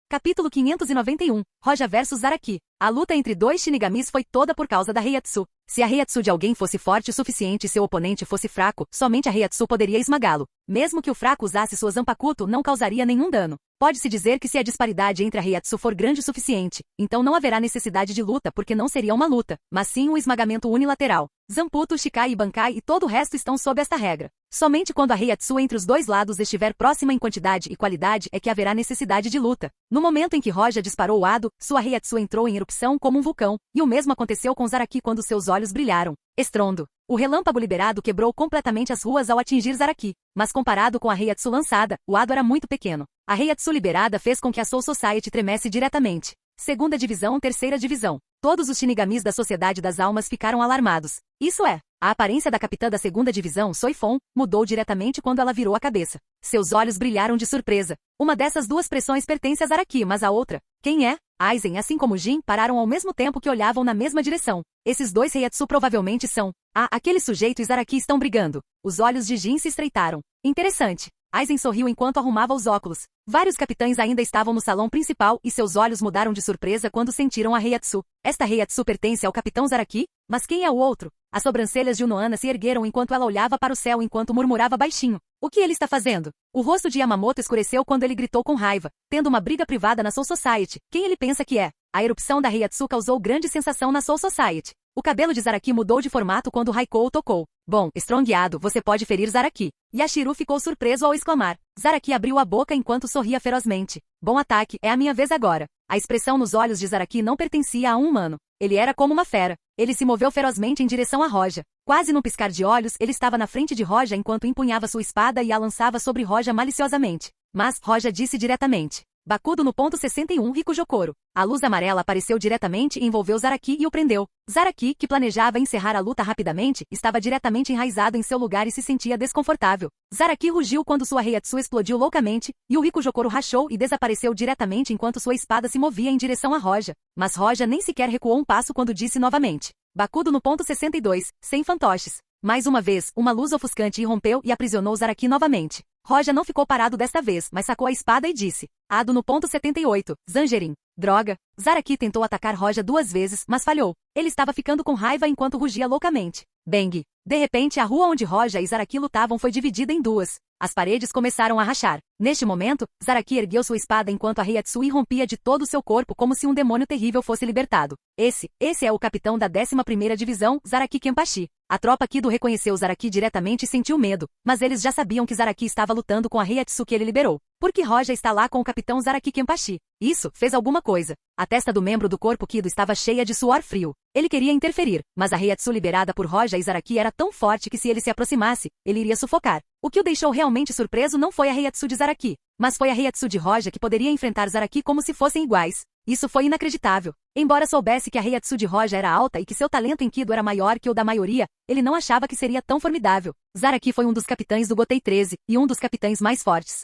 Capítulo 591, Roja vs Zaraki. A luta entre 2 Shinigamis foi toda por causa da Heiatsu. Se a Heiatsu de alguém fosse forte o suficiente e seu oponente fosse fraco, somente a Heiatsu poderia esmagá-lo. Mesmo que o fraco usasse sua Zanpakuto, não causaria nenhum dano. Pode-se dizer que se a disparidade entre a Heiatsu for grande o suficiente, então não haverá necessidade de luta porque não seria uma luta, mas sim um esmagamento unilateral. Zanputo, Shikai e Bankai e todo o resto estão sob esta regra. Somente quando a Heiatsu entre os 2 lados estiver próxima em quantidade e qualidade é que haverá necessidade de luta. No momento em que Roja disparou o Ado, sua Heiatsu entrou em erupção como um vulcão, e o mesmo aconteceu com Zaraki quando seus olhos brilharam. Estrondo. O relâmpago liberado quebrou completamente as ruas ao atingir Zaraki, mas comparado com a Heiatsu lançada, o Ado era muito pequeno. A Heiatsu liberada fez com que a Soul Society tremesse diretamente. Segunda divisão, terceira divisão. Todos os Shinigamis da Sociedade das Almas ficaram alarmados. Isso é, a aparência da capitã da segunda divisão, Soifon, mudou diretamente quando ela virou a cabeça. Seus olhos brilharam de surpresa. Uma dessas 2 pressões pertence a Zaraki, mas a outra, quem é? Aizen, assim como Jin, pararam ao mesmo tempo que olhavam na mesma direção. Esses 2 Heiatsu provavelmente são. Aquele sujeito e Zaraki estão brigando. Os olhos de Jin se estreitaram. Interessante. Aizen sorriu enquanto arrumava os óculos. Vários capitães ainda estavam no salão principal e seus olhos mudaram de surpresa quando sentiram a Heiatsu. Esta Heiatsu pertence ao capitão Zaraki? Mas quem é o outro? As sobrancelhas de Unohana se ergueram enquanto ela olhava para o céu enquanto murmurava baixinho. O que ele está fazendo? O rosto de Yamamoto escureceu quando ele gritou com raiva, tendo uma briga privada na Soul Society. Quem ele pensa que é? A erupção da Heiatsu causou grande sensação na Soul Society. O cabelo de Zaraki mudou de formato quando Haikou tocou. Bom, Strongyado, você pode ferir Zaraki. Yashiro ficou surpreso ao exclamar. Zaraki abriu a boca enquanto sorria ferozmente. Bom ataque, é a minha vez agora. A expressão nos olhos de Zaraki não pertencia a um humano. Ele era como uma fera. Ele se moveu ferozmente em direção a Roja. Quase num piscar de olhos, ele estava na frente de Roja enquanto empunhava sua espada e a lançava sobre Roja maliciosamente. Mas, Roja disse diretamente. Bakudo no ponto 61 Rikujokoro. A luz amarela apareceu diretamente e envolveu Zaraki e o prendeu. Zaraki, que planejava encerrar a luta rapidamente, estava diretamente enraizado em seu lugar e se sentia desconfortável. Zaraki rugiu quando sua Heiatsu explodiu loucamente, e o Rikujokoro rachou e desapareceu diretamente enquanto sua espada se movia em direção a Roja. Mas Roja nem sequer recuou um passo quando disse novamente. Bakudo no ponto 62, sem fantoches. Mais uma vez, uma luz ofuscante irrompeu e aprisionou Zaraki novamente. Roja não ficou parado desta vez, mas sacou a espada e disse. Ado no ponto 78, Zangerin. Droga. Zaraki tentou atacar Roja 2 vezes, mas falhou. Ele estava ficando com raiva enquanto rugia loucamente. Bang. De repente, a rua onde Roja e Zaraki lutavam foi dividida em 2. As paredes começaram a rachar. Neste momento, Zaraki ergueu sua espada enquanto a Heiatsu irrompia de todo o seu corpo como se um demônio terrível fosse libertado. Esse é o capitão da 11ª divisão, Zaraki Kenpachi. A tropa Kido reconheceu Zaraki diretamente e sentiu medo, mas eles já sabiam que Zaraki estava lutando com a Heiatsu que ele liberou. Por que Roja está lá com o capitão Zaraki Kenpachi? Isso fez alguma coisa. A testa do membro do corpo Kido estava cheia de suor frio. Ele queria interferir, mas a Heiatsu liberada por Roja e Zaraki era tão forte que se ele se aproximasse, ele iria sufocar. O que o deixou realmente surpreso não foi a Heiatsu de Zaraki, mas foi a Heiatsu de Roja que poderia enfrentar Zaraki como se fossem iguais. Isso foi inacreditável. Embora soubesse que a Heiatsu de Roja era alta e que seu talento em Kido era maior que o da maioria, ele não achava que seria tão formidável. Zaraki foi um dos capitães do Gotei 13, e um dos capitães mais fortes.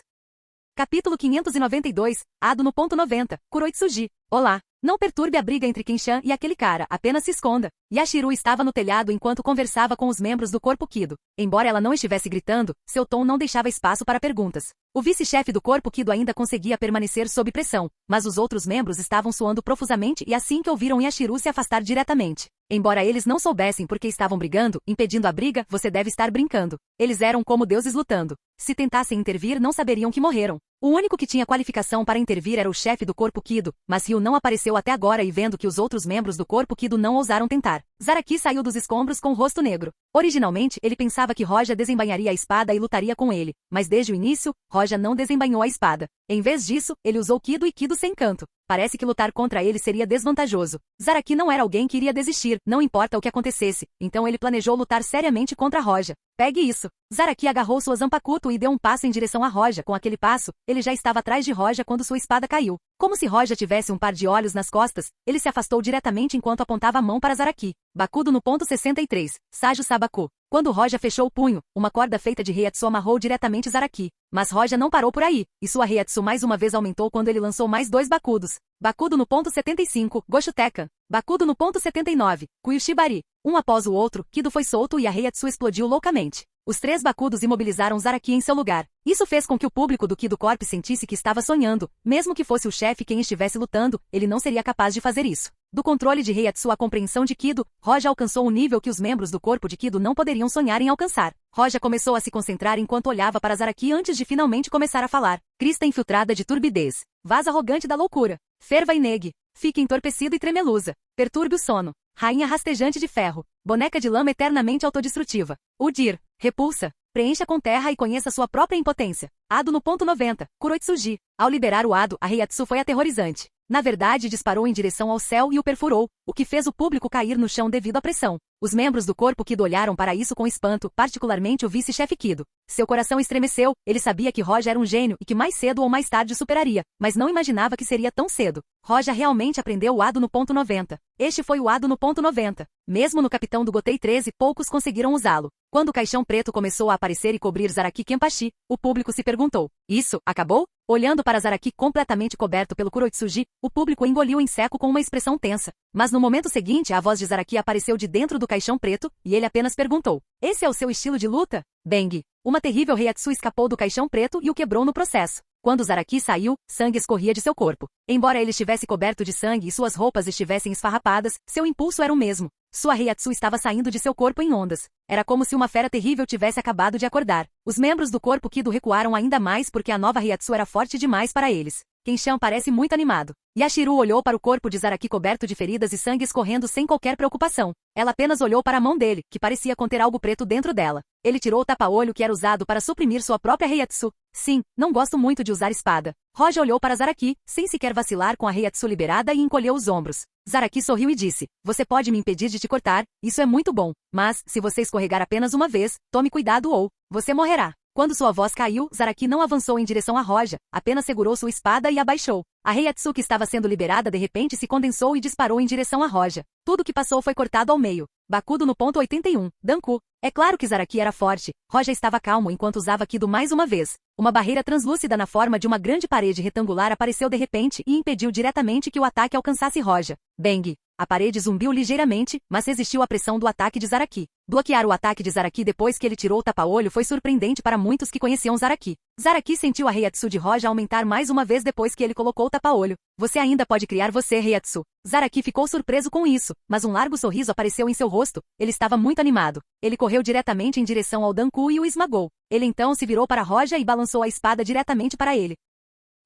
Capítulo 592, Ado no ponto 90, Kuroitsuji. Olá. Não perturbe a briga entre Kenshan e aquele cara, apenas se esconda. Yashiru estava no telhado enquanto conversava com os membros do corpo Kido. Embora ela não estivesse gritando, seu tom não deixava espaço para perguntas. O vice-chefe do corpo Kido ainda conseguia permanecer sob pressão, mas os outros membros estavam suando profusamente e assim que ouviram Yashiru se afastar diretamente. Embora eles não soubessem por que estavam brigando, impedindo a briga, você deve estar brincando. Eles eram como deuses lutando. Se tentassem intervir, não saberiam que morreram. O único que tinha qualificação para intervir era o chefe do corpo Kido, mas Ryu não apareceu até agora e vendo que os outros membros do corpo Kido não ousaram tentar. Zaraki saiu dos escombros com o rosto negro. Originalmente, ele pensava que Roja desembainharia a espada e lutaria com ele, mas desde o início, Roja não desembainhou a espada. Em vez disso, ele usou Kido e Kido sem canto. Parece que lutar contra ele seria desvantajoso. Zaraki não era alguém que iria desistir, não importa o que acontecesse, então ele planejou lutar seriamente contra Roja. Pegue isso. Zaraki agarrou sua Zanpakuto e deu um passo em direção a Roja. Com aquele passo, ele já estava atrás de Roja quando sua espada caiu. Como se Roja tivesse um par de olhos nas costas, ele se afastou diretamente enquanto apontava a mão para Zaraki. Bakudo no ponto 63, Saju Sabaku. Quando Roja fechou o punho, uma corda feita de Heiatsu amarrou diretamente Zaraki. Mas Roja não parou por aí, e sua Heiatsu mais uma vez aumentou quando ele lançou mais 2 Bakudos. Bakudo no ponto 75, Goshutekan. Bakudo no ponto 79, Kuyoshibari. Um após o outro, Kido foi solto e a Heiatsu explodiu loucamente. Os 3 Bakudos imobilizaram Zaraki em seu lugar. Isso fez com que o público do Kido Corp sentisse que estava sonhando. Mesmo que fosse o chefe quem estivesse lutando, ele não seria capaz de fazer isso. Do controle de Heiatsu à compreensão de Kido, Roja alcançou um nível que os membros do corpo de Kido não poderiam sonhar em alcançar. Roja começou a se concentrar enquanto olhava para Zaraki antes de finalmente começar a falar. Crista infiltrada de turbidez. Vaza arrogante da loucura. Ferva e negue. Fique entorpecido e tremelusa. Perturbe o sono. Rainha rastejante de ferro. Boneca de lama eternamente autodestrutiva. Udir. Repulsa. Preencha com terra e conheça sua própria impotência. Ado no ponto 90, Kuroitsuji. Ao liberar o Ado, a Heiatsu foi aterrorizante. Na verdade, disparou em direção ao céu e o perfurou, o que fez o público cair no chão devido à pressão. Os membros do corpo Kido olharam para isso com espanto, particularmente o vice-chefe Kido. Seu coração estremeceu, ele sabia que Roja era um gênio e que mais cedo ou mais tarde superaria, mas não imaginava que seria tão cedo. Roja realmente aprendeu o Ado no ponto 90. Este foi o Ado no ponto 90. Mesmo no capitão do Gotei 13, poucos conseguiram usá-lo. Quando o caixão preto começou a aparecer e cobrir Zaraki Kenpachi, o público se perguntou: isso, acabou? Olhando para Zaraki completamente coberto pelo Kuroitsuji, o público engoliu em seco com uma expressão tensa. Mas no momento seguinte a voz de Zaraki apareceu de dentro do caixão preto, e ele apenas perguntou: esse é o seu estilo de luta? Bang! Uma terrível Heiatsu escapou do caixão preto e o quebrou no processo. Quando Zaraki saiu, sangue escorria de seu corpo. Embora ele estivesse coberto de sangue e suas roupas estivessem esfarrapadas, seu impulso era o mesmo. Sua Heiatsu estava saindo de seu corpo em ondas. Era como se uma fera terrível tivesse acabado de acordar. Os membros do corpo Kido recuaram ainda mais porque a nova Heiatsu era forte demais para eles. Kenshan parece muito animado. Yashiru olhou para o corpo de Zaraki coberto de feridas e sangue escorrendo sem qualquer preocupação. Ela apenas olhou para a mão dele, que parecia conter algo preto dentro dela. Ele tirou o tapa-olho que era usado para suprimir sua própria Heiatsu. Sim, não gosto muito de usar espada. Roja olhou para Zaraki, sem sequer vacilar com a Heiatsu liberada e encolheu os ombros. Zaraki sorriu e disse: você pode me impedir de te cortar, isso é muito bom. Mas, se você escorregar apenas uma vez, tome cuidado ou você morrerá. Quando sua voz caiu, Zaraki não avançou em direção a Roja, apenas segurou sua espada e abaixou. A Heiatsu que estava sendo liberada de repente se condensou e disparou em direção a Roja. Tudo que passou foi cortado ao meio. Bakudo no ponto 81, Danku. É claro que Zaraki era forte. Roja estava calmo enquanto usava Kido mais uma vez. Uma barreira translúcida na forma de uma grande parede retangular apareceu de repente e impediu diretamente que o ataque alcançasse Roja. Bang! A parede zumbiu ligeiramente, mas resistiu à pressão do ataque de Zaraki. Bloquear o ataque de Zaraki depois que ele tirou o tapa-olho foi surpreendente para muitos que conheciam Zaraki. Zaraki sentiu a Heiatsu de Roja aumentar mais uma vez depois que ele colocou o tapa-olho. Você ainda pode criar você, Heiatsu. Zaraki ficou surpreso com isso, mas um largo sorriso apareceu em seu rosto. Ele estava muito animado. Ele correu diretamente em direção ao Danku e o esmagou. Ele então se virou para Roja e balançou a espada diretamente para ele.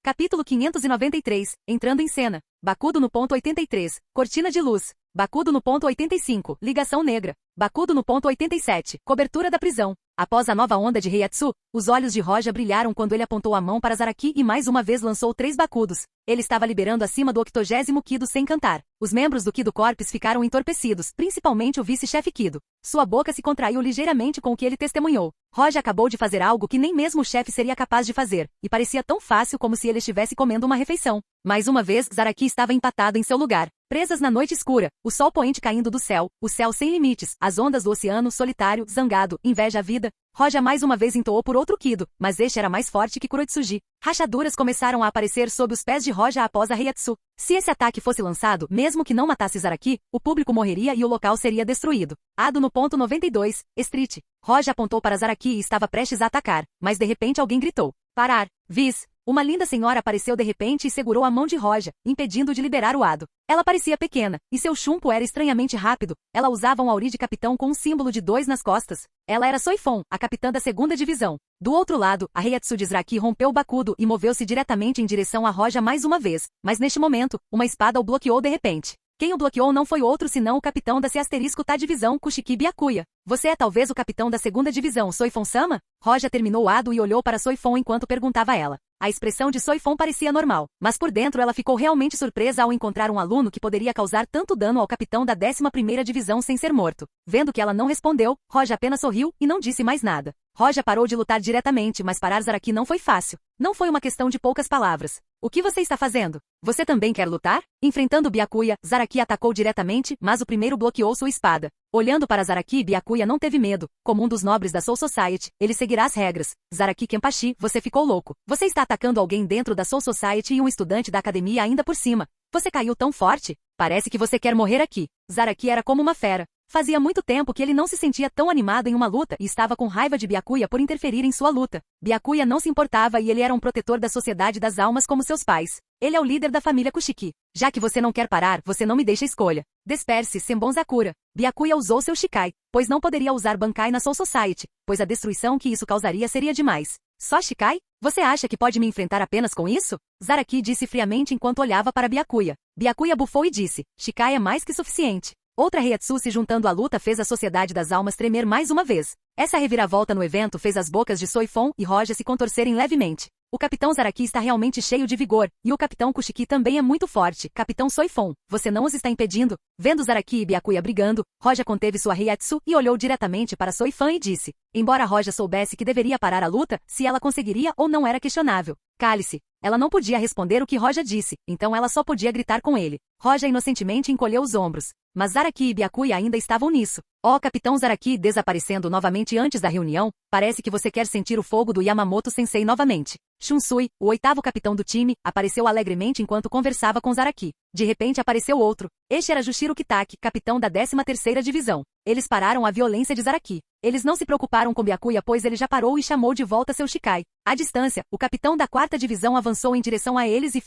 Capítulo 593, entrando em cena. Bakudo no ponto 83, cortina de luz. Bakudo no ponto 85, ligação negra. Bakudo no ponto 87, cobertura da prisão. Após a nova onda de Heiatsu, os olhos de Roja brilharam quando ele apontou a mão para Zaraki e mais uma vez lançou 3 Bakudos. Ele estava liberando acima do 80º Kido sem cantar. Os membros do Kido Corps ficaram entorpecidos, principalmente o vice-chefe Kido. Sua boca se contraiu ligeiramente com o que ele testemunhou. Roja acabou de fazer algo que nem mesmo o chefe seria capaz de fazer, e parecia tão fácil como se ele estivesse comendo uma refeição. Mais uma vez, Zaraki estava empatado em seu lugar. Presas na noite escura, o sol poente caindo do céu, o céu sem limites, as ondas do oceano solitário, zangado, inveja a vida. Roja mais uma vez entoou por outro Kido, mas este era mais forte que Kuroitsuji. Rachaduras começaram a aparecer sob os pés de Roja após a Reiatsu. Se esse ataque fosse lançado, mesmo que não matasse Zaraki, o público morreria e o local seria destruído. Ado no ponto 92, Street. Roja apontou para Zaraki e estava prestes a atacar, mas de repente alguém gritou. Parar! Viz! Uma linda senhora apareceu de repente e segurou a mão de Roja, impedindo-o de liberar o Ado. Ela parecia pequena, e seu chumpo era estranhamente rápido. Ela usava um auri de capitão com um símbolo de 2 nas costas. Ela era Soifon, a capitã da 2ª divisão. Do outro lado, a Reiatsu de Zaraki rompeu o bakudo e moveu-se diretamente em direção a Roja mais uma vez, mas neste momento, uma espada o bloqueou de repente. Quem o bloqueou não foi outro senão o capitão da C***Tá divisão Kushiki Byakuya. Você é talvez o capitão da 2ª divisão Soifon-sama? Roja terminou o Ado e olhou para Soifon enquanto perguntava a ela. A expressão de Soifon parecia normal, mas por dentro ela ficou realmente surpresa ao encontrar um aluno que poderia causar tanto dano ao capitão da 11ª divisão sem ser morto. Vendo que ela não respondeu, Roja apenas sorriu e não disse mais nada. Roja parou de lutar diretamente, mas parar Zaraki não foi fácil. Não foi uma questão de poucas palavras. O que você está fazendo? Você também quer lutar? Enfrentando Byakuya, Zaraki atacou diretamente, mas o primeiro bloqueou sua espada. Olhando para Zaraki, Byakuya não teve medo. Como um dos nobres da Soul Society, ele seguirá as regras. Zaraki Kenpachi, você ficou louco. Você está atacando alguém dentro da Soul Society e um estudante da academia ainda por cima. Você caiu tão forte? Parece que você quer morrer aqui. Zaraki era como uma fera. Fazia muito tempo que ele não se sentia tão animado em uma luta e estava com raiva de Byakuya por interferir em sua luta. Byakuya não se importava e ele era um protetor da Sociedade das Almas como seus pais. Ele é o líder da família Kushiki. Já que você não quer parar, você não me deixa escolha. Disperse, Senbon Sakura. Byakuya usou seu Shikai, pois não poderia usar Bankai na Soul Society, pois a destruição que isso causaria seria demais. Só Shikai? Você acha que pode me enfrentar apenas com isso? Zaraki disse friamente enquanto olhava para Byakuya. Byakuya bufou e disse, Shikai é mais que suficiente. Outra Reiatsu se juntando à luta fez a Sociedade das Almas tremer mais uma vez. Essa reviravolta no evento fez as bocas de Soifon e Roja se contorcerem levemente. O Capitão Zaraki está realmente cheio de vigor, e o Capitão Kushiki também é muito forte. Capitão Soifon, você não os está impedindo? Vendo Zaraki e Byakuya brigando, Roja conteve sua Reiatsu e olhou diretamente para Soifon e disse. Embora Roja soubesse que deveria parar a luta, se ela conseguiria ou não era questionável. Cale-se. Ela não podia responder o que Roja disse, então ela só podia gritar com ele. Roja inocentemente encolheu os ombros. Mas Zaraki e Byakuya ainda estavam nisso. Ó, Capitão Zaraki desaparecendo novamente antes da reunião, parece que você quer sentir o fogo do Yamamoto Sensei novamente. Shunsui, o 8º capitão do time, apareceu alegremente enquanto conversava com Zaraki. De repente apareceu outro. Este era Jushiro Kitaki, capitão da 13ª divisão. Eles pararam a violência de Zaraki. Eles não se preocuparam com Byakuya pois ele já parou e chamou de volta seu Shikai. À distância, o capitão da 4ª divisão avançou em direção a eles e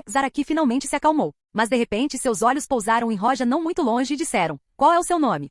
Zaraki finalmente se acalmou. Mas de repente seus olhos pousaram em Roja não muito longe e disseram, qual é o seu nome?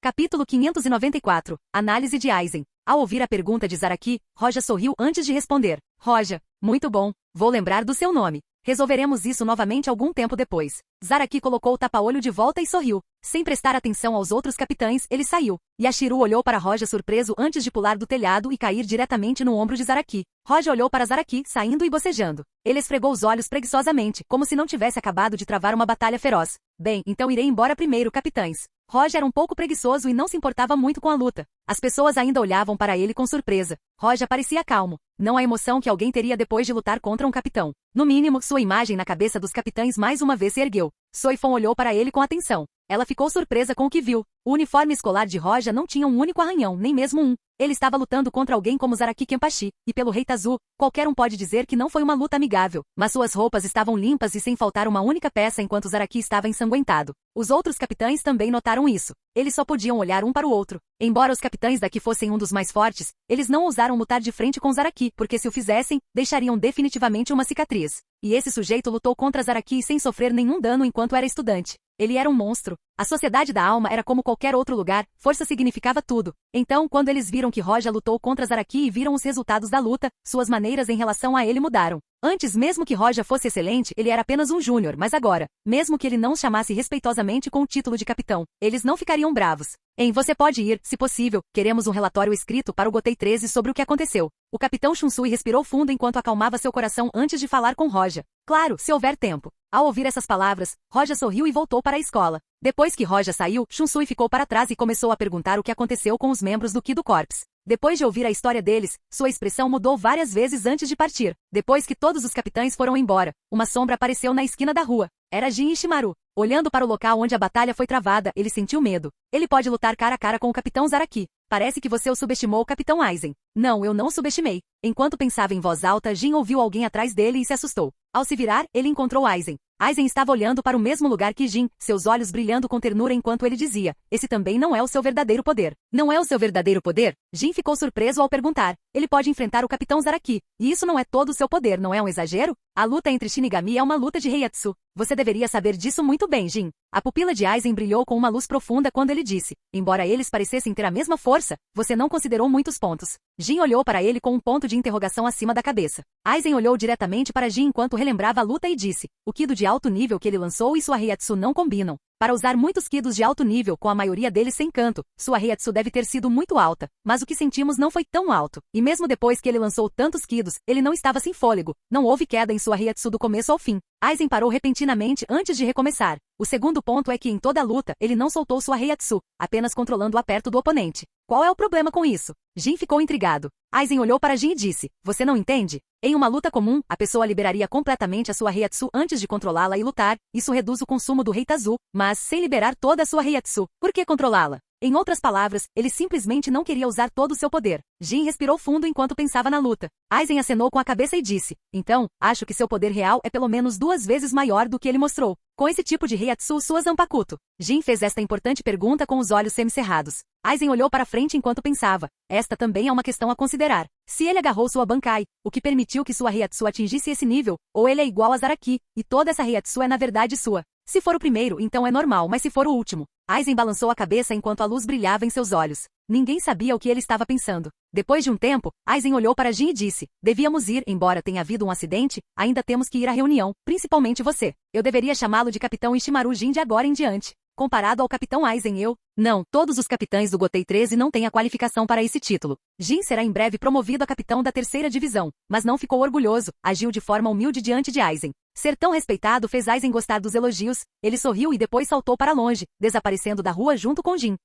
Capítulo 594, Análise de Aizen. Ao ouvir a pergunta de Zaraki, Roja sorriu antes de responder. Roja, muito bom, vou lembrar do seu nome. Resolveremos isso novamente algum tempo depois. Zaraki colocou o tapa-olho de volta e sorriu. Sem prestar atenção aos outros capitães, ele saiu. Yashiru olhou para Roja surpreso antes de pular do telhado e cair diretamente no ombro de Zaraki. Roja olhou para Zaraki, saindo e bocejando. Ele esfregou os olhos preguiçosamente, como se não tivesse acabado de travar uma batalha feroz. Bem, então irei embora primeiro, capitães. Roja era um pouco preguiçoso e não se importava muito com a luta. As pessoas ainda olhavam para ele com surpresa. Roja parecia calmo. Não a emoção que alguém teria depois de lutar contra um capitão. No mínimo, sua imagem na cabeça dos capitães mais uma vez se ergueu. Soifon olhou para ele com atenção. Ela ficou surpresa com o que viu. O uniforme escolar de Roja não tinha um único arranhão, nem mesmo um. Ele estava lutando contra alguém como Zaraki Kenpachi, e pelo Rei Tazu, qualquer um pode dizer que não foi uma luta amigável, mas suas roupas estavam limpas e sem faltar uma única peça enquanto Zaraki estava ensanguentado. Os outros capitães também notaram isso. Eles só podiam olhar um para o outro. Embora os capitães daqui fossem um dos mais fortes, eles não ousaram lutar de frente com Zaraki, porque se o fizessem, deixariam definitivamente uma cicatriz. E esse sujeito lutou contra Zaraki sem sofrer nenhum dano enquanto era estudante. Ele era um monstro. A Sociedade da Alma era como qualquer outro lugar, força significava tudo. Então, quando eles viram que Roja lutou contra Zaraki e viram os resultados da luta, suas maneiras em relação a ele mudaram. Antes, mesmo que Roja fosse excelente, ele era apenas um júnior, mas agora, mesmo que ele não os chamasse respeitosamente com o título de capitão, eles não ficariam bravos. Você pode ir, se possível, queremos um relatório escrito para o Gotei 13 sobre o que aconteceu. O capitão Shunsui respirou fundo enquanto acalmava seu coração antes de falar com Roja. Claro, se houver tempo. Ao ouvir essas palavras, Roja sorriu e voltou para a escola. Depois que Roja saiu, Shunsui ficou para trás e começou a perguntar o que aconteceu com os membros do Kido Corps. Depois de ouvir a história deles, sua expressão mudou várias vezes antes de partir. Depois que todos os capitães foram embora, uma sombra apareceu na esquina da rua. Era Jin Ishimaru. Olhando para o local onde a batalha foi travada, ele sentiu medo. Ele pode lutar cara a cara com o Capitão Zaraki. Parece que você o subestimou, Capitão Aizen. Não, eu não o subestimei. Enquanto pensava em voz alta, Jin ouviu alguém atrás dele e se assustou. Ao se virar, ele encontrou Aizen. Aizen estava olhando para o mesmo lugar que Jin, seus olhos brilhando com ternura enquanto ele dizia: esse também não é o seu verdadeiro poder. Não é o seu verdadeiro poder? Jin ficou surpreso ao perguntar. Ele pode enfrentar o Capitão Zaraki. E isso não é todo o seu poder, não é um exagero? A luta entre Shinigami é uma luta de Heiatsu. Você deveria saber disso muito bem, Jin. A pupila de Aizen brilhou com uma luz profunda quando ele disse: embora eles parecessem ter a mesma força, você não considerou muitos pontos. Jin olhou para ele com um ponto de interrogação acima da cabeça. Aizen olhou diretamente para Jin enquanto relembrava a luta e disse: o Kido de alto nível que ele lançou e sua Heiatsu não combinam. Para usar muitos Kidos de alto nível, com a maioria deles sem canto, sua Heiatsu deve ter sido muito alta, mas o que sentimos não foi tão alto. E mesmo depois que ele lançou tantos Kidos, ele não estava sem fôlego. Não houve queda em sua Heiatsu do começo ao fim. Aizen parou repentinamente antes de recomeçar. O segundo ponto é que em toda a luta, ele não soltou sua Heiatsu, apenas controlando o aperto do oponente. Qual é o problema com isso? Jin ficou intrigado. Aizen olhou para Jin e disse: você não entende? Em uma luta comum, a pessoa liberaria completamente a sua Heiatsu antes de controlá-la e lutar. Isso reduz o consumo do Heitazu, mas sem liberar toda a sua Heiatsu, por que controlá-la? Em outras palavras, ele simplesmente não queria usar todo o seu poder. Jin respirou fundo enquanto pensava na luta. Aizen acenou com a cabeça e disse: então, acho que seu poder real é pelo menos 2 vezes maior do que ele mostrou. Com esse tipo de Heiatsu sua Zanpakuto. Jin fez esta importante pergunta com os olhos semicerrados. Aizen olhou para frente enquanto pensava. Esta também é uma questão a considerar. Se ele agarrou sua Bankai, o que permitiu que sua Heiatsu atingisse esse nível, ou ele é igual a Zaraki, e toda essa Heiatsu é na verdade sua. Se for o primeiro, então é normal, mas se for o último. Aizen balançou a cabeça enquanto a luz brilhava em seus olhos. Ninguém sabia o que ele estava pensando. Depois de um tempo, Aizen olhou para Jin e disse: devíamos ir, embora tenha havido um acidente, ainda temos que ir à reunião, principalmente você. Eu deveria chamá-lo de Capitão Ishimaru Jin de agora em diante. Comparado ao Capitão Aizen, não, todos os capitães do Gotei 13 não têm a qualificação para esse título. Jin será em breve promovido a capitão da 3ª divisão, mas não ficou orgulhoso, agiu de forma humilde diante de Aizen. Ser tão respeitado fez Aizen gostar dos elogios, ele sorriu e depois saltou para longe, desaparecendo da rua junto com Jin.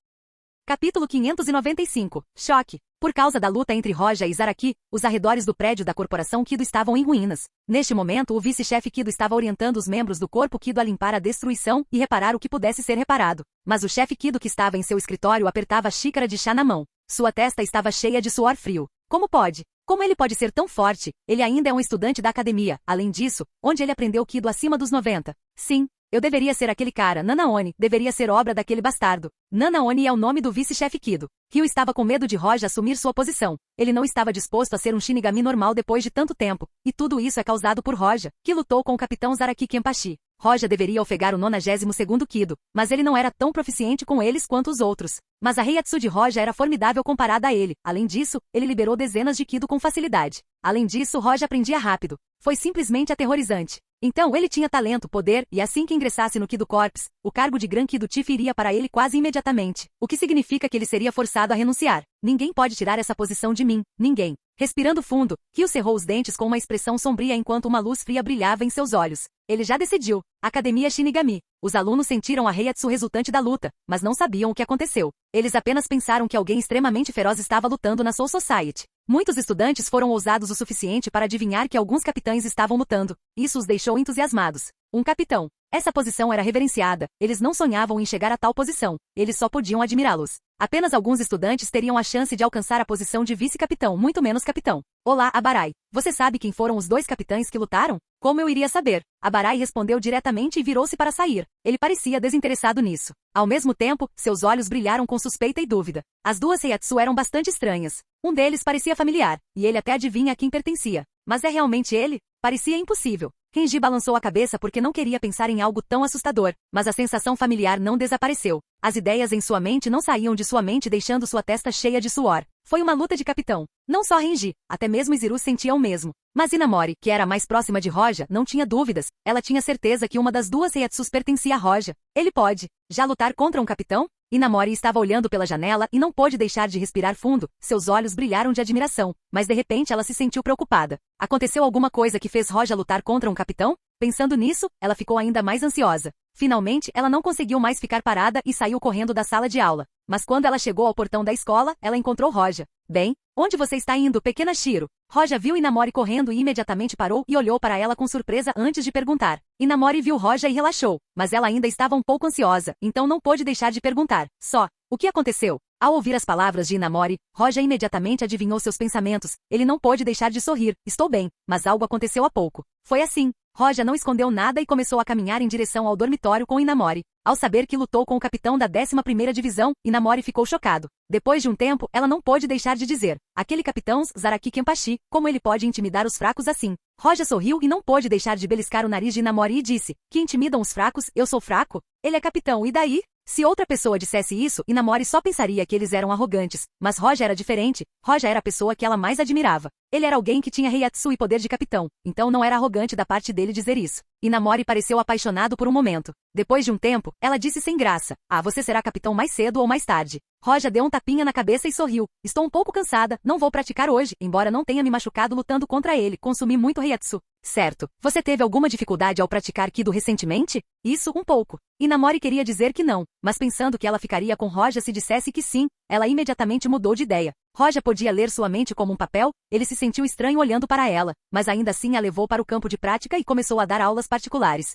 Capítulo 595. Choque. Por causa da luta entre Roja e Zaraki, os arredores do prédio da corporação Kido estavam em ruínas. Neste momento, o vice-chefe Kido estava orientando os membros do corpo Kido a limpar a destruição e reparar o que pudesse ser reparado. Mas o chefe Kido que estava em seu escritório apertava a xícara de chá na mão. Sua testa estava cheia de suor frio. Como pode? Como ele pode ser tão forte? Ele ainda é um estudante da academia. Além disso, onde ele aprendeu Kido acima dos 90? Sim. Eu deveria ser aquele cara, Nanaone, deveria ser obra daquele bastardo. Nanaone é o nome do vice-chefe Kido. Ryu estava com medo de Roja assumir sua posição. Ele não estava disposto a ser um Shinigami normal depois de tanto tempo. E tudo isso é causado por Roja, que lutou com o Capitão Zaraki Kenpachi. Roja deveria ofegar o 92º Kido, mas ele não era tão proficiente com eles quanto os outros. Mas a Heiatsu de Roja era formidável comparada a ele. Além disso, ele liberou dezenas de Kido com facilidade. Além disso, Roja aprendia rápido. Foi simplesmente aterrorizante. Então ele tinha talento, poder, e assim que ingressasse no Kido Corps, o cargo de Gran Kido Chief iria para ele quase imediatamente, o que significa que ele seria forçado a renunciar. Ninguém pode tirar essa posição de mim, ninguém. Respirando fundo, Ryu cerrou os dentes com uma expressão sombria enquanto uma luz fria brilhava em seus olhos. Ele já decidiu. Academia Shinigami. Os alunos sentiram a Heiatsu resultante da luta, mas não sabiam o que aconteceu. Eles apenas pensaram que alguém extremamente feroz estava lutando na Soul Society. Muitos estudantes foram ousados o suficiente para adivinhar que alguns capitães estavam lutando. Isso os deixou entusiasmados. Um capitão. Essa posição era reverenciada. Eles não sonhavam em chegar a tal posição. Eles só podiam admirá-los. Apenas alguns estudantes teriam a chance de alcançar a posição de vice-capitão, muito menos capitão. Olá, Abarai. Você sabe quem foram os 2 capitães que lutaram? Como eu iria saber? Abarai respondeu diretamente e virou-se para sair. Ele parecia desinteressado nisso. Ao mesmo tempo, seus olhos brilharam com suspeita e dúvida. As 2 Heiatsu eram bastante estranhas. Um deles parecia familiar, e ele até adivinha a quem pertencia. Mas é realmente ele? Parecia impossível. Kenji balançou a cabeça porque não queria pensar em algo tão assustador, mas a sensação familiar não desapareceu. As ideias em sua mente não saíam de sua mente deixando sua testa cheia de suor. Foi uma luta de capitão. Não só Renji, até mesmo Izuru sentia o mesmo. Mas Inamori, que era mais próxima de Roja, não tinha dúvidas. Ela tinha certeza que uma das 2 Heiatsus pertencia a Roja. Ele pode já lutar contra um capitão? Inamori estava olhando pela janela e não pôde deixar de respirar fundo. Seus olhos brilharam de admiração, mas de repente ela se sentiu preocupada. Aconteceu alguma coisa que fez Roja lutar contra um capitão? Pensando nisso, ela ficou ainda mais ansiosa. Finalmente, ela não conseguiu mais ficar parada e saiu correndo da sala de aula. Mas quando ela chegou ao portão da escola, ela encontrou Roja. Bem, onde você está indo, pequena Shiro? Roja viu Inamori correndo e imediatamente parou e olhou para ela com surpresa antes de perguntar. Inamori viu Roja e relaxou, mas ela ainda estava um pouco ansiosa, então não pôde deixar de perguntar. O que aconteceu? Ao ouvir as palavras de Inamori, Roja imediatamente adivinhou seus pensamentos. Ele não pôde deixar de sorrir. Estou bem, mas algo aconteceu há pouco. Foi assim. Roja não escondeu nada e começou a caminhar em direção ao dormitório com Inamori. Ao saber que lutou com o capitão da 11ª Divisão, Inamori ficou chocado. Depois de um tempo, ela não pôde deixar de dizer. Aquele capitão, Zaraki Kenpachi, como ele pode intimidar os fracos assim? Roja sorriu e não pôde deixar de beliscar o nariz de Inamori e disse. Que intimidam os fracos? Eu sou fraco? Ele é capitão, e daí? Se outra pessoa dissesse isso, Inamori só pensaria que eles eram arrogantes. Mas Roja era diferente. Roja era a pessoa que ela mais admirava. Ele era alguém que tinha Reiatsu e poder de capitão, então não era arrogante da parte dele dizer isso. Inamori pareceu apaixonado por um momento. Depois de um tempo, ela disse sem graça. Você será capitão mais cedo ou mais tarde. Roja deu um tapinha na cabeça e sorriu. Estou um pouco cansada, não vou praticar hoje, embora não tenha me machucado lutando contra ele, consumi muito Reiatsu. Certo. Você teve alguma dificuldade ao praticar Kido recentemente? Isso, um pouco. Inamori queria dizer que não, mas pensando que ela ficaria com Roja se dissesse que sim, ela imediatamente mudou de ideia. Roja podia ler sua mente como um papel, ele se sentiu estranho olhando para ela, mas ainda assim a levou para o campo de prática e começou a dar aulas particulares.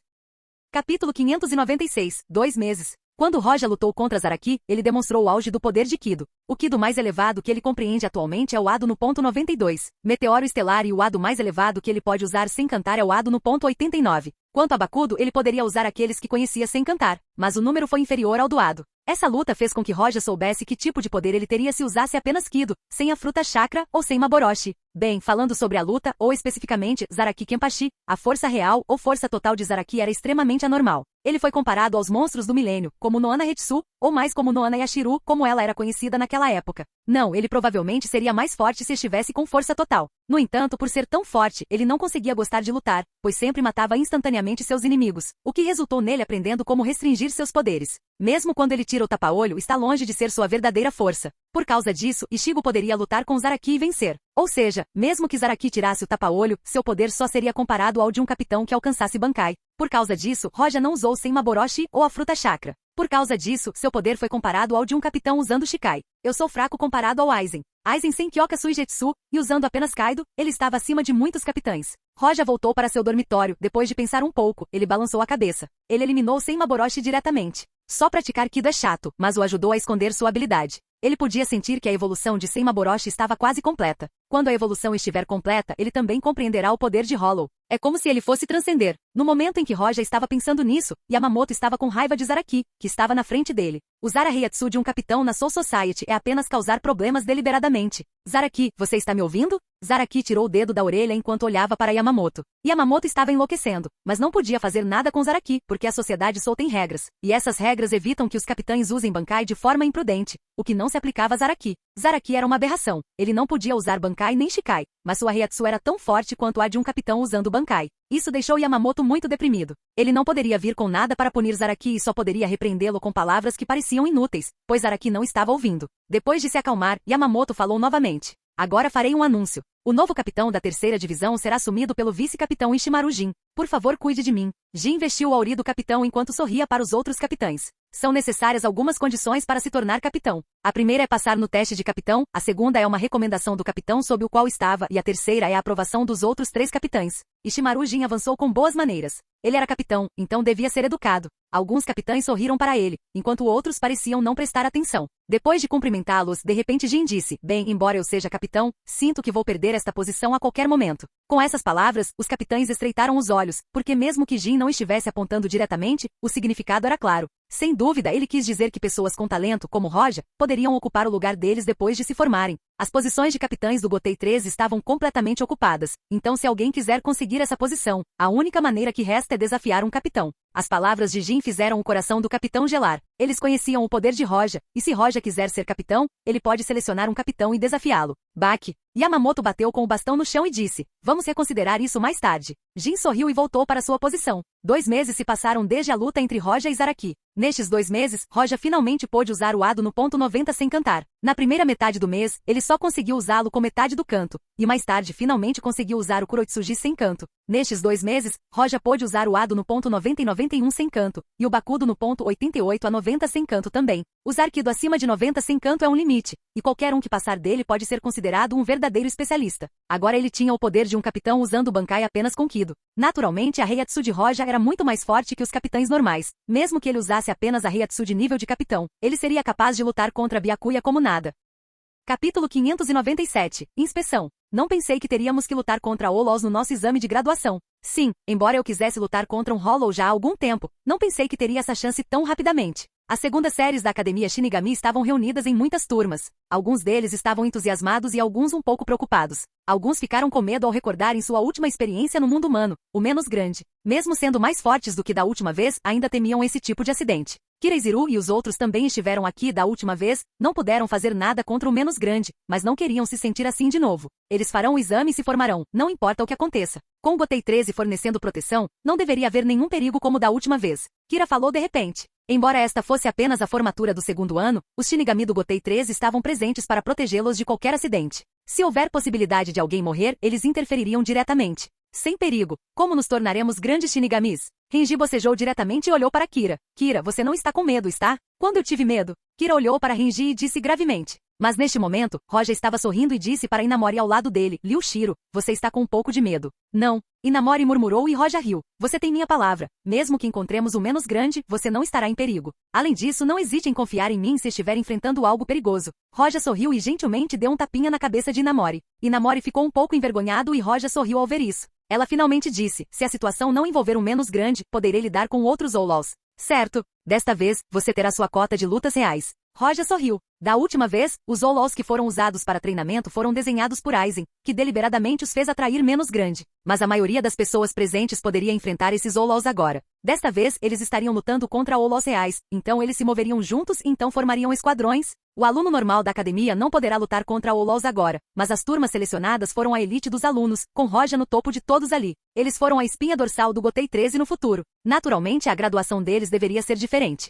Capítulo 596, 2 meses. Quando Roja lutou contra Zaraki, ele demonstrou o auge do poder de Kido. O Kido mais elevado que ele compreende atualmente é o Ado no ponto 92. Meteoro estelar e o Ado mais elevado que ele pode usar sem cantar é o Ado no ponto 89. Quanto a Bakudo, ele poderia usar aqueles que conhecia sem cantar, mas o número foi inferior ao do Ado. Essa luta fez com que Roja soubesse que tipo de poder ele teria se usasse apenas Kido, sem a fruta chakra ou sem Maboroshi. Bem, falando sobre a luta, ou especificamente, Zaraki Kenpachi, a força real ou força total de Zaraki era extremamente anormal. Ele foi comparado aos monstros do milênio, como Noana Hetsu, ou mais como Noana Yashiru, como ela era conhecida naquela época. Não, ele provavelmente seria mais forte se estivesse com força total. No entanto, por ser tão forte, ele não conseguia gostar de lutar, pois sempre matava instantaneamente seus inimigos, o que resultou nele aprendendo como restringir seus poderes. Mesmo quando ele tira o tapa-olho, está longe de ser sua verdadeira força. Por causa disso, Ichigo poderia lutar com Zaraki e vencer. Ou seja, mesmo que Zaraki tirasse o tapa-olho, seu poder só seria comparado ao de um capitão que alcançasse Bankai. Por causa disso, Roja não usou sem Maboroshi ou a fruta chakra. Por causa disso, seu poder foi comparado ao de um capitão usando Shikai. Eu sou fraco comparado ao Aizen. Aizen sem Kyoka Suigetsu, e usando apenas Kaido, ele estava acima de muitos capitães. Roja voltou para seu dormitório, depois de pensar um pouco, ele balançou a cabeça. Ele eliminou sem Maboroshi diretamente. Só praticar Kido é chato, mas o ajudou a esconder sua habilidade. Ele podia sentir que a evolução de Sen Maboroshi estava quase completa. Quando a evolução estiver completa, ele também compreenderá o poder de Hollow. É como se ele fosse transcender. No momento em que Roja estava pensando nisso, Yamamoto estava com raiva de Zaraki, que estava na frente dele. Usar a Reiatsu de um capitão na Soul Society é apenas causar problemas deliberadamente. Zaraki, você está me ouvindo? Zaraki tirou o dedo da orelha enquanto olhava para Yamamoto. Yamamoto estava enlouquecendo, mas não podia fazer nada com Zaraki, porque a sociedade Soul tem regras, e essas regras evitam que os capitães usem Bankai de forma imprudente, o que não se aplicava a Zaraki. Zaraki era uma aberração. Ele não podia usar Bankai nem Shikai, mas sua Reiatsu era tão forte quanto a de um capitão usando Bankai. Isso deixou Yamamoto muito deprimido. Ele não poderia vir com nada para punir Zaraki e só poderia repreendê-lo com palavras que pareciam inúteis, pois Zaraki não estava ouvindo. Depois de se acalmar, Yamamoto falou novamente. Agora farei um anúncio. O novo capitão da 3ª divisão será assumido pelo vice-capitão Ishimaru Jin. Por favor, cuide de mim. Jin vestiu o auri do capitão enquanto sorria para os outros capitães. São necessárias algumas condições para se tornar capitão. A primeira é passar no teste de capitão, a segunda é uma recomendação do capitão sob o qual estava e a terceira é a aprovação dos outros 3 capitães. Ishimaru Jin avançou com boas maneiras. Ele era capitão, então devia ser educado. Alguns capitães sorriram para ele, enquanto outros pareciam não prestar atenção. Depois de cumprimentá-los, de repente Jin disse, bem, embora eu seja capitão, sinto que vou perder esta posição a qualquer momento. Com essas palavras, os capitães estreitaram os olhos, porque mesmo que Jin não estivesse apontando diretamente, o significado era claro. Sem dúvida, ele quis dizer que pessoas com talento, como Roja, poderiam ocupar o lugar deles depois de se formarem. As posições de capitães do Gotei 3 estavam completamente ocupadas, então se alguém quiser conseguir essa posição, a única maneira que resta é desafiar um capitão. As palavras de Jin fizeram o coração do capitão gelar. Eles conheciam o poder de Roja, e se Roja quiser ser capitão, ele pode selecionar um capitão e desafiá-lo. Baki. Yamamoto bateu com o bastão no chão e disse, vamos reconsiderar isso mais tarde. Jin sorriu e voltou para sua posição. 2 meses se passaram desde a luta entre Roja e Zaraki. Nestes 2 meses, Roja finalmente pôde usar o Ado no ponto 90 sem cantar. Na primeira metade do mês, ele só conseguiu usá-lo com metade do canto, e mais tarde finalmente conseguiu usar o Kuroitsuji sem canto. Nestes 2 meses, Roja pôde usar o Ado no ponto 90 e 91 sem canto, e o Bakudo no ponto 88 a 90 sem canto também. Usar Kido acima de 90 sem canto é um limite, e qualquer um que passar dele pode ser considerado um verdadeiro especialista. Agora ele tinha o poder de um capitão usando o Bankai apenas com Kido. Naturalmente a Heiatsu de Roja era muito mais forte que os capitães normais. Mesmo que ele usasse apenas a Heiatsu de nível de capitão, ele seria capaz de lutar contra Byakuya como nada. Capítulo 597. Inspeção. Não pensei que teríamos que lutar contra Hollows no nosso exame de graduação. Sim, embora eu quisesse lutar contra um Hollow já há algum tempo, não pensei que teria essa chance tão rapidamente. As segundas séries da Academia Shinigami estavam reunidas em muitas turmas. Alguns deles estavam entusiasmados e alguns um pouco preocupados. Alguns ficaram com medo ao recordarem sua última experiência no mundo humano, o menos grande. Mesmo sendo mais fortes do que da última vez, ainda temiam esse tipo de acidente. Kireiziru e os outros também estiveram aqui da última vez, não puderam fazer nada contra o menos grande, mas não queriam se sentir assim de novo. Eles farão o exame e se formarão, não importa o que aconteça. Com o Gotei 13 fornecendo proteção, não deveria haver nenhum perigo como da última vez. Kira falou de repente. Embora esta fosse apenas a formatura do segundo ano, os Shinigami do Gotei 13 estavam presentes para protegê-los de qualquer acidente. Se houver possibilidade de alguém morrer, eles interfeririam diretamente. Sem perigo. Como nos tornaremos grandes Shinigamis? Renji bocejou diretamente e olhou para Kira. Kira, você não está com medo, está? Quando eu tive medo? Kira olhou para Renji e disse gravemente. Mas neste momento, Roja estava sorrindo e disse para Inamori ao lado dele, Liu Shiro, você está com um pouco de medo. Não. Inamori murmurou e Roja riu. Você tem minha palavra. Mesmo que encontremos o menos grande, você não estará em perigo. Além disso, não hesite em confiar em mim se estiver enfrentando algo perigoso. Roja sorriu e gentilmente deu um tapinha na cabeça de Inamori. Inamori ficou um pouco envergonhado e Roja sorriu ao ver isso. Ela finalmente disse, se a situação não envolver um menos grande, poderei lidar com outros Hollows. Certo. Desta vez, você terá sua cota de lutas reais. Roja sorriu. Da última vez, os Hollows que foram usados para treinamento foram desenhados por Aizen, que deliberadamente os fez atrair menos grande. Mas a maioria das pessoas presentes poderia enfrentar esses Hollows agora. Desta vez, eles estariam lutando contra Hollows reais, então eles se moveriam juntos e então formariam esquadrões. O aluno normal da academia não poderá lutar contra Hollows agora, mas as turmas selecionadas foram a elite dos alunos, com Roja no topo de todos ali. Eles foram a espinha dorsal do Gotei 13 no futuro. Naturalmente, a graduação deles deveria ser diferente.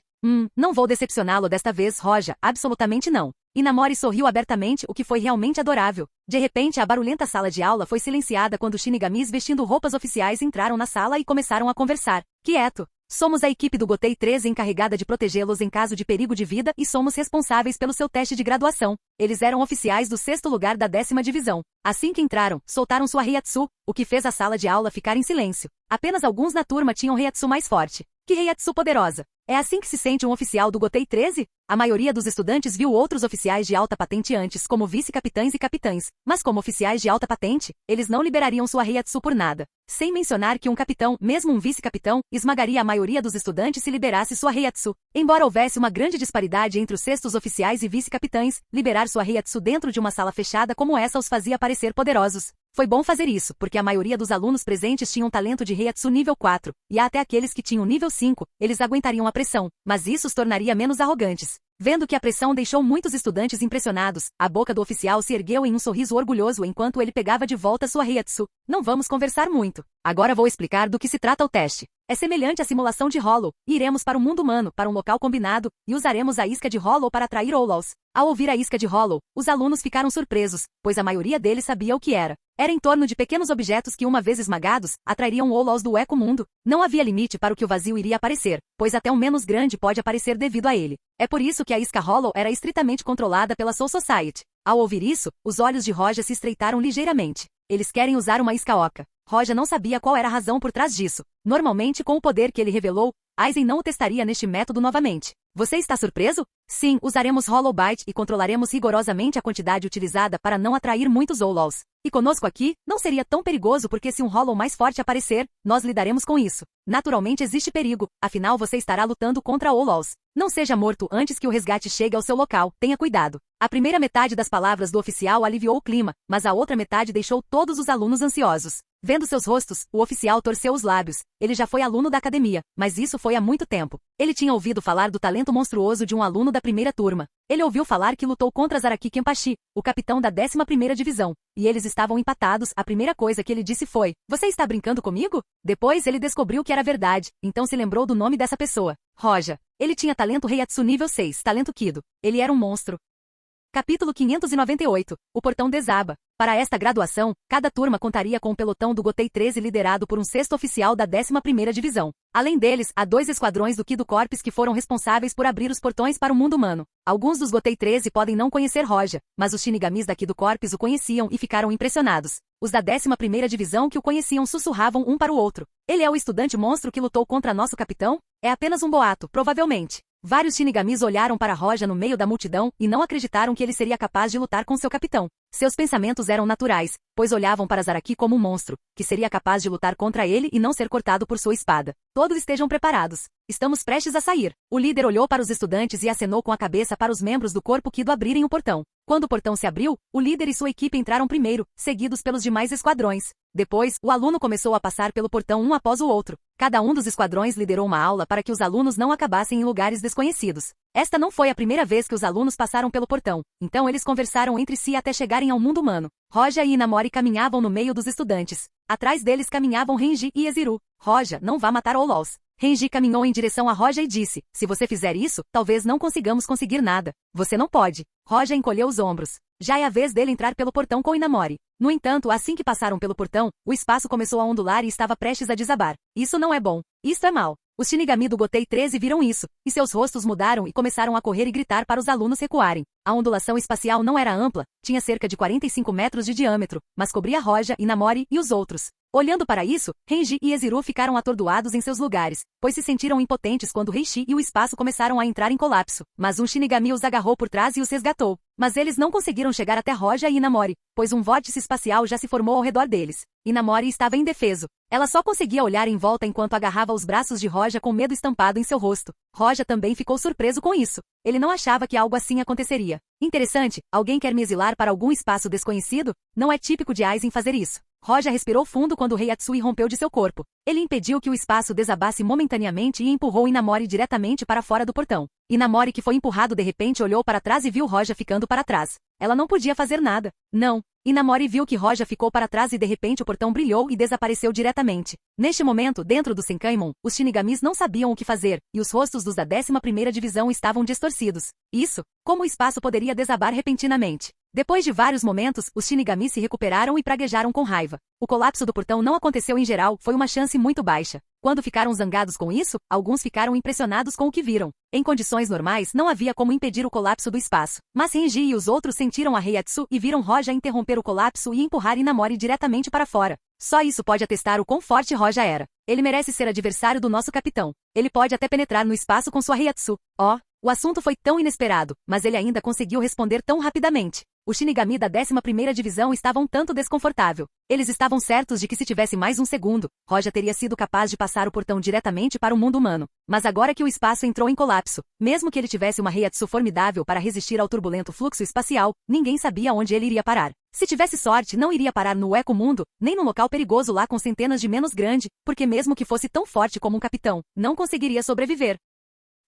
Não vou decepcioná-lo desta vez, Roja, absolutamente não. Inamori sorriu abertamente, o que foi realmente adorável. De repente, a barulhenta sala de aula foi silenciada quando os Shinigamis vestindo roupas oficiais entraram na sala e começaram a conversar. Quieto! Somos a equipe do Gotei 13 encarregada de protegê-los em caso de perigo de vida e somos responsáveis pelo seu teste de graduação. Eles eram oficiais do 6º lugar da 10ª divisão. Assim que entraram, soltaram sua Heiatsu, o que fez a sala de aula ficar em silêncio. Apenas alguns na turma tinham Heiatsu mais forte. Que Heiatsu poderosa! É assim que se sente um oficial do Gotei 13? A maioria dos estudantes viu outros oficiais de alta patente antes como vice-capitães e capitães, mas como oficiais de alta patente, eles não liberariam sua Heiatsu por nada. Sem mencionar que um capitão, mesmo um vice-capitão, esmagaria a maioria dos estudantes se liberasse sua Heiatsu. Embora houvesse uma grande disparidade entre os 6º oficiais e vice-capitães, liberar sua Heiatsu dentro de uma sala fechada como essa os fazia parecer poderosos. Foi bom fazer isso, porque a maioria dos alunos presentes tinham talento de Heiatsu nível 4, e há até aqueles que tinham nível 5, eles aguentariam a pressão, mas isso os tornaria menos arrogantes. Vendo que a pressão deixou muitos estudantes impressionados, a boca do oficial se ergueu em um sorriso orgulhoso enquanto ele pegava de volta sua Heiatsu. Não vamos conversar muito. Agora vou explicar do que se trata o teste. É semelhante à simulação de Hollow, e iremos para o mundo humano, para um local combinado, e usaremos a isca de Hollow para atrair Hollows. Ao ouvir a isca de Hollow, os alunos ficaram surpresos, pois a maioria deles sabia o que era. Era em torno de pequenos objetos que, uma vez esmagados, atrairiam Hollows do Eco-mundo. Não havia limite para o que o vazio iria aparecer, pois até um menos grande pode aparecer devido a ele. É por isso que a isca Hollow era estritamente controlada pela Soul Society. Ao ouvir isso, os olhos de Roja se estreitaram ligeiramente. Eles querem usar uma isca Oca. Roja não sabia qual era a razão por trás disso. Normalmente, com o poder que ele revelou, Aizen não o testaria neste método novamente. Você está surpreso? Sim, usaremos Hollow Bite e controlaremos rigorosamente a quantidade utilizada para não atrair muitos Hollows. E conosco aqui, não seria tão perigoso porque se um Hollow mais forte aparecer, nós lidaremos com isso. Naturalmente existe perigo, afinal você estará lutando contra Hollows. Não seja morto antes que o resgate chegue ao seu local, tenha cuidado. A primeira metade das palavras do oficial aliviou o clima, mas a outra metade deixou todos os alunos ansiosos. Vendo seus rostos, o oficial torceu os lábios. Ele já foi aluno da academia, mas isso foi há muito tempo. Ele tinha ouvido falar do talento monstruoso de um aluno da primeira turma. Ele ouviu falar que lutou contra Zaraki Kenpachi, o capitão da 11ª divisão, e eles estavam empatados. A primeira coisa que ele disse foi: "Você está brincando comigo?" Depois ele descobriu que era verdade, então se lembrou do nome dessa pessoa. Roja. Ele tinha talento Reiatsu nível 6, talento Kido. Ele era um monstro. Capítulo 598. O portão desaba. Para esta graduação, cada turma contaria com um pelotão do Gotei 13 liderado por um sexto oficial da 11ª divisão. Além deles, há 2 esquadrões do Kido Corps que foram responsáveis por abrir os portões para o mundo humano. Alguns dos Gotei 13 podem não conhecer Roja, mas os Shinigamis da Kido Corps o conheciam e ficaram impressionados. Os da 11ª divisão que o conheciam sussurravam um para o outro: "Ele é o estudante monstro que lutou contra nosso capitão?" É apenas um boato, provavelmente. Vários Shinigamis olharam para Roja no meio da multidão e não acreditaram que ele seria capaz de lutar com seu capitão. Seus pensamentos eram naturais, pois olhavam para Zaraki como um monstro, que seria capaz de lutar contra ele e não ser cortado por sua espada. Todos estejam preparados. Estamos prestes a sair. O líder olhou para os estudantes e acenou com a cabeça para os membros do corpo Kido abrirem o portão. Quando o portão se abriu, o líder e sua equipe entraram primeiro, seguidos pelos demais esquadrões. Depois, o aluno começou a passar pelo portão um após o outro. Cada um dos esquadrões liderou uma aula para que os alunos não acabassem em lugares desconhecidos. Esta não foi a primeira vez que os alunos passaram pelo portão, então eles conversaram entre si até chegarem ao mundo humano. Roja e Inamori caminhavam no meio dos estudantes. Atrás deles caminhavam Renji e Eziru. Roja, não vá matar Olols. Renji caminhou em direção a Roja e disse: "Se você fizer isso, talvez não consigamos conseguir nada. Você não pode." Roja encolheu os ombros. Já é a vez dele entrar pelo portão com Inamori. No entanto, assim que passaram pelo portão, o espaço começou a ondular e estava prestes a desabar. Isso não é bom. Isto é mal. Os Shinigami do Gotei 13 viram isso, e seus rostos mudaram e começaram a correr e gritar para os alunos recuarem. A ondulação espacial não era ampla, tinha cerca de 45 metros de diâmetro, mas cobria Roja, Inamori e os outros. Olhando para isso, Renji e Eziru ficaram atordoados em seus lugares, pois se sentiram impotentes quando Reishi e o espaço começaram a entrar em colapso. Mas um Shinigami os agarrou por trás e os resgatou. Mas eles não conseguiram chegar até Roja e Inamori, pois um vórtice espacial já se formou ao redor deles. Inamori estava indefeso. Ela só conseguia olhar em volta enquanto agarrava os braços de Roja com medo estampado em seu rosto. Roja também ficou surpreso com isso. Ele não achava que algo assim aconteceria. Interessante, alguém quer me exilar para algum espaço desconhecido? Não é típico de Aizen fazer isso. Roja respirou fundo quando o rei Atsui rompeu de seu corpo. Ele impediu que o espaço desabasse momentaneamente e empurrou Inamori diretamente para fora do portão. Inamori, que foi empurrado de repente, olhou para trás e viu Roja ficando para trás. Ela não podia fazer nada. Não. Inamori viu que Roja ficou para trás e de repente o portão brilhou e desapareceu diretamente. Neste momento, dentro do Senkaimon, os Shinigamis não sabiam o que fazer, e os rostos dos da 11ª divisão estavam distorcidos. Isso? Como o espaço poderia desabar repentinamente? Depois de vários momentos, os Shinigamis se recuperaram e praguejaram com raiva. O colapso do portão não aconteceu em geral, foi uma chance muito baixa. Quando ficaram zangados com isso, alguns ficaram impressionados com o que viram. Em condições normais, não havia como impedir o colapso do espaço. Mas Renji e os outros sentiram a Reiatsu e viram Roja interromper o colapso e empurrar Inamori diretamente para fora. Só isso pode atestar o quão forte Roja era. Ele merece ser adversário do nosso capitão. Ele pode até penetrar no espaço com sua Reiatsu. O assunto foi tão inesperado, mas ele ainda conseguiu responder tão rapidamente. Os Shinigami da 11ª divisão estavam um tanto desconfortável. Eles estavam certos de que se tivesse mais um segundo, Roja teria sido capaz de passar o portão diretamente para o mundo humano. Mas agora que o espaço entrou em colapso, mesmo que ele tivesse uma Reiatsu formidável para resistir ao turbulento fluxo espacial, ninguém sabia onde ele iria parar. Se tivesse sorte, não iria parar no Eco Mundo, nem num local perigoso lá com centenas de menos grande, porque mesmo que fosse tão forte como um capitão, não conseguiria sobreviver.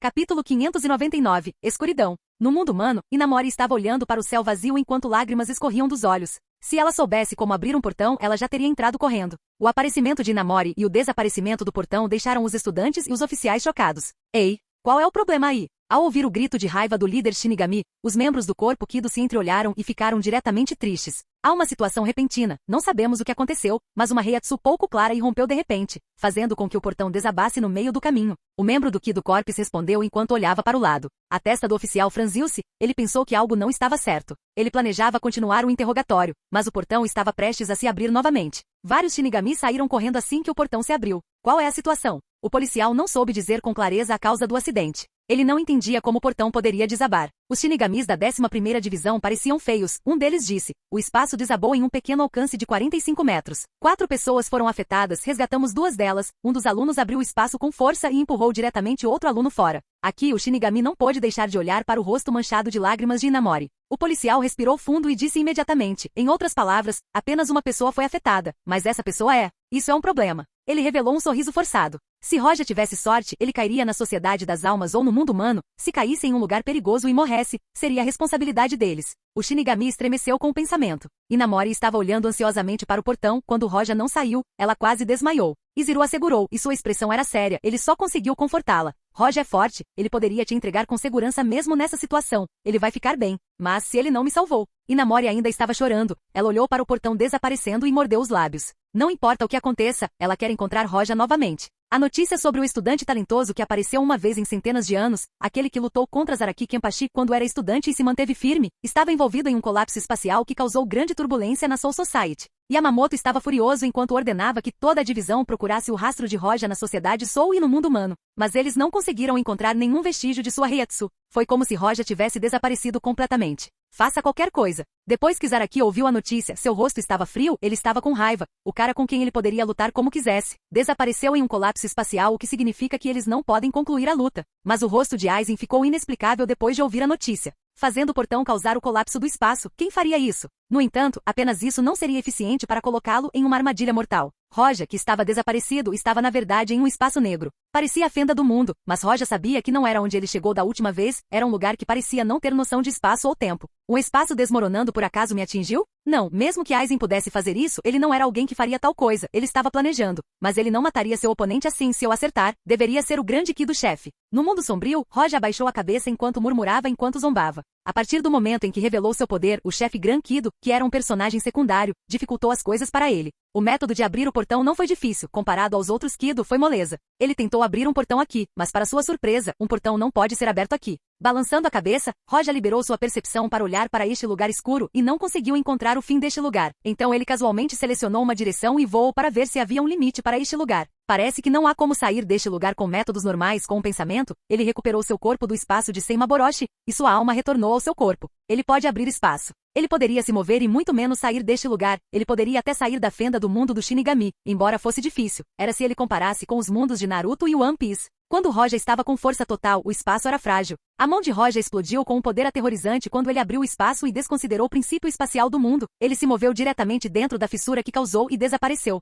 Capítulo 599. Escuridão. No mundo humano, Inamori estava olhando para o céu vazio enquanto lágrimas escorriam dos olhos. Se ela soubesse como abrir um portão, ela já teria entrado correndo. O aparecimento de Inamori e o desaparecimento do portão deixaram os estudantes e os oficiais chocados. Ei, qual é o problema aí? Ao ouvir o grito de raiva do líder Shinigami, os membros do corpo Kido se entreolharam e ficaram diretamente tristes. Há uma situação repentina, não sabemos o que aconteceu, mas uma Reiatsu pouco clara irrompeu de repente, fazendo com que o portão desabasse no meio do caminho. O membro do Kido Corps respondeu enquanto olhava para o lado. A testa do oficial franziu-se, ele pensou que algo não estava certo. Ele planejava continuar o interrogatório, mas o portão estava prestes a se abrir novamente. Vários Shinigami saíram correndo assim que o portão se abriu. Qual é a situação? O policial não soube dizer com clareza a causa do acidente. Ele não entendia como o portão poderia desabar. Os Shinigamis da 11ª Divisão pareciam feios. Um deles disse: o espaço desabou em um pequeno alcance de 45 metros. 4 pessoas foram afetadas, resgatamos 2 delas. Um dos alunos abriu o espaço com força e empurrou diretamente outro aluno fora. Aqui o Shinigami não pôde deixar de olhar para o rosto manchado de lágrimas de Inamori. O policial respirou fundo e disse imediatamente: em outras palavras, apenas uma pessoa foi afetada, mas essa pessoa é. Isso é um problema. Ele revelou um sorriso forçado. Se Roja tivesse sorte, ele cairia na sociedade das almas ou no mundo humano. Se caísse em um lugar perigoso e morresse, seria a responsabilidade deles. O Shinigami estremeceu com o pensamento. Inamori estava olhando ansiosamente para o portão. Quando Roja não saiu, ela quase desmaiou. Izuru assegurou, e sua expressão era séria. Ele só conseguiu confortá-la. Roja é forte, ele poderia te entregar com segurança mesmo nessa situação. Ele vai ficar bem. Mas se ele não me salvou. Inamori ainda estava chorando. Ela olhou para o portão desaparecendo e mordeu os lábios. Não importa o que aconteça, ela quer encontrar Roja novamente. A notícia sobre o estudante talentoso que apareceu uma vez em centenas de anos, aquele que lutou contra Zaraki Kenpachi quando era estudante e se manteve firme, estava envolvido em um colapso espacial que causou grande turbulência na Soul Society. Yamamoto estava furioso enquanto ordenava que toda a divisão procurasse o rastro de Roja na sociedade Soul e no mundo humano. Mas eles não conseguiram encontrar nenhum vestígio de sua Reiatsu. Foi como se Roja tivesse desaparecido completamente. Faça qualquer coisa. Depois que Zaraki ouviu a notícia, seu rosto estava frio, ele estava com raiva. O cara com quem ele poderia lutar como quisesse desapareceu em um colapso espacial, o que significa que eles não podem concluir a luta. Mas o rosto de Aizen ficou inexplicável depois de ouvir a notícia. Fazendo o portão causar o colapso do espaço, quem faria isso? No entanto, apenas isso não seria eficiente para colocá-lo em uma armadilha mortal. Roja, que estava desaparecido, estava na verdade em um espaço negro. Parecia a fenda do mundo, mas Roja sabia que não era onde ele chegou da última vez, era um lugar que parecia não ter noção de espaço ou tempo. Um espaço desmoronando por acaso me atingiu? Não, mesmo que Aizen pudesse fazer isso, ele não era alguém que faria tal coisa, ele estava planejando. Mas ele não mataria seu oponente assim se eu acertar, deveria ser o grande Ki do chefe. No mundo sombrio, Roja abaixou a cabeça enquanto murmurava enquanto zombava. A partir do momento em que revelou seu poder, o chefe Gran Kido, que era um personagem secundário, dificultou as coisas para ele. O método de abrir o portão não foi difícil, comparado aos outros Kido foi moleza. Ele tentou abrir um portão aqui, mas para sua surpresa, um portão não pode ser aberto aqui. Balançando a cabeça, Roja liberou sua percepção para olhar para este lugar escuro e não conseguiu encontrar o fim deste lugar. Então ele casualmente selecionou uma direção e voou para ver se havia um limite para este lugar. Parece que não há como sair deste lugar com métodos normais com um pensamento. Ele recuperou seu corpo do espaço de Senmaboroshi, e sua alma retornou ao seu corpo. Ele pode abrir espaço. Ele poderia se mover e muito menos sair deste lugar. Ele poderia até sair da fenda do mundo do Shinigami, embora fosse difícil. Era se ele comparasse com os mundos de Naruto e One Piece. Quando Roja estava com força total, o espaço era frágil. A mão de Roja explodiu com um poder aterrorizante quando ele abriu o espaço e desconsiderou o princípio espacial do mundo. Ele se moveu diretamente dentro da fissura que causou e desapareceu.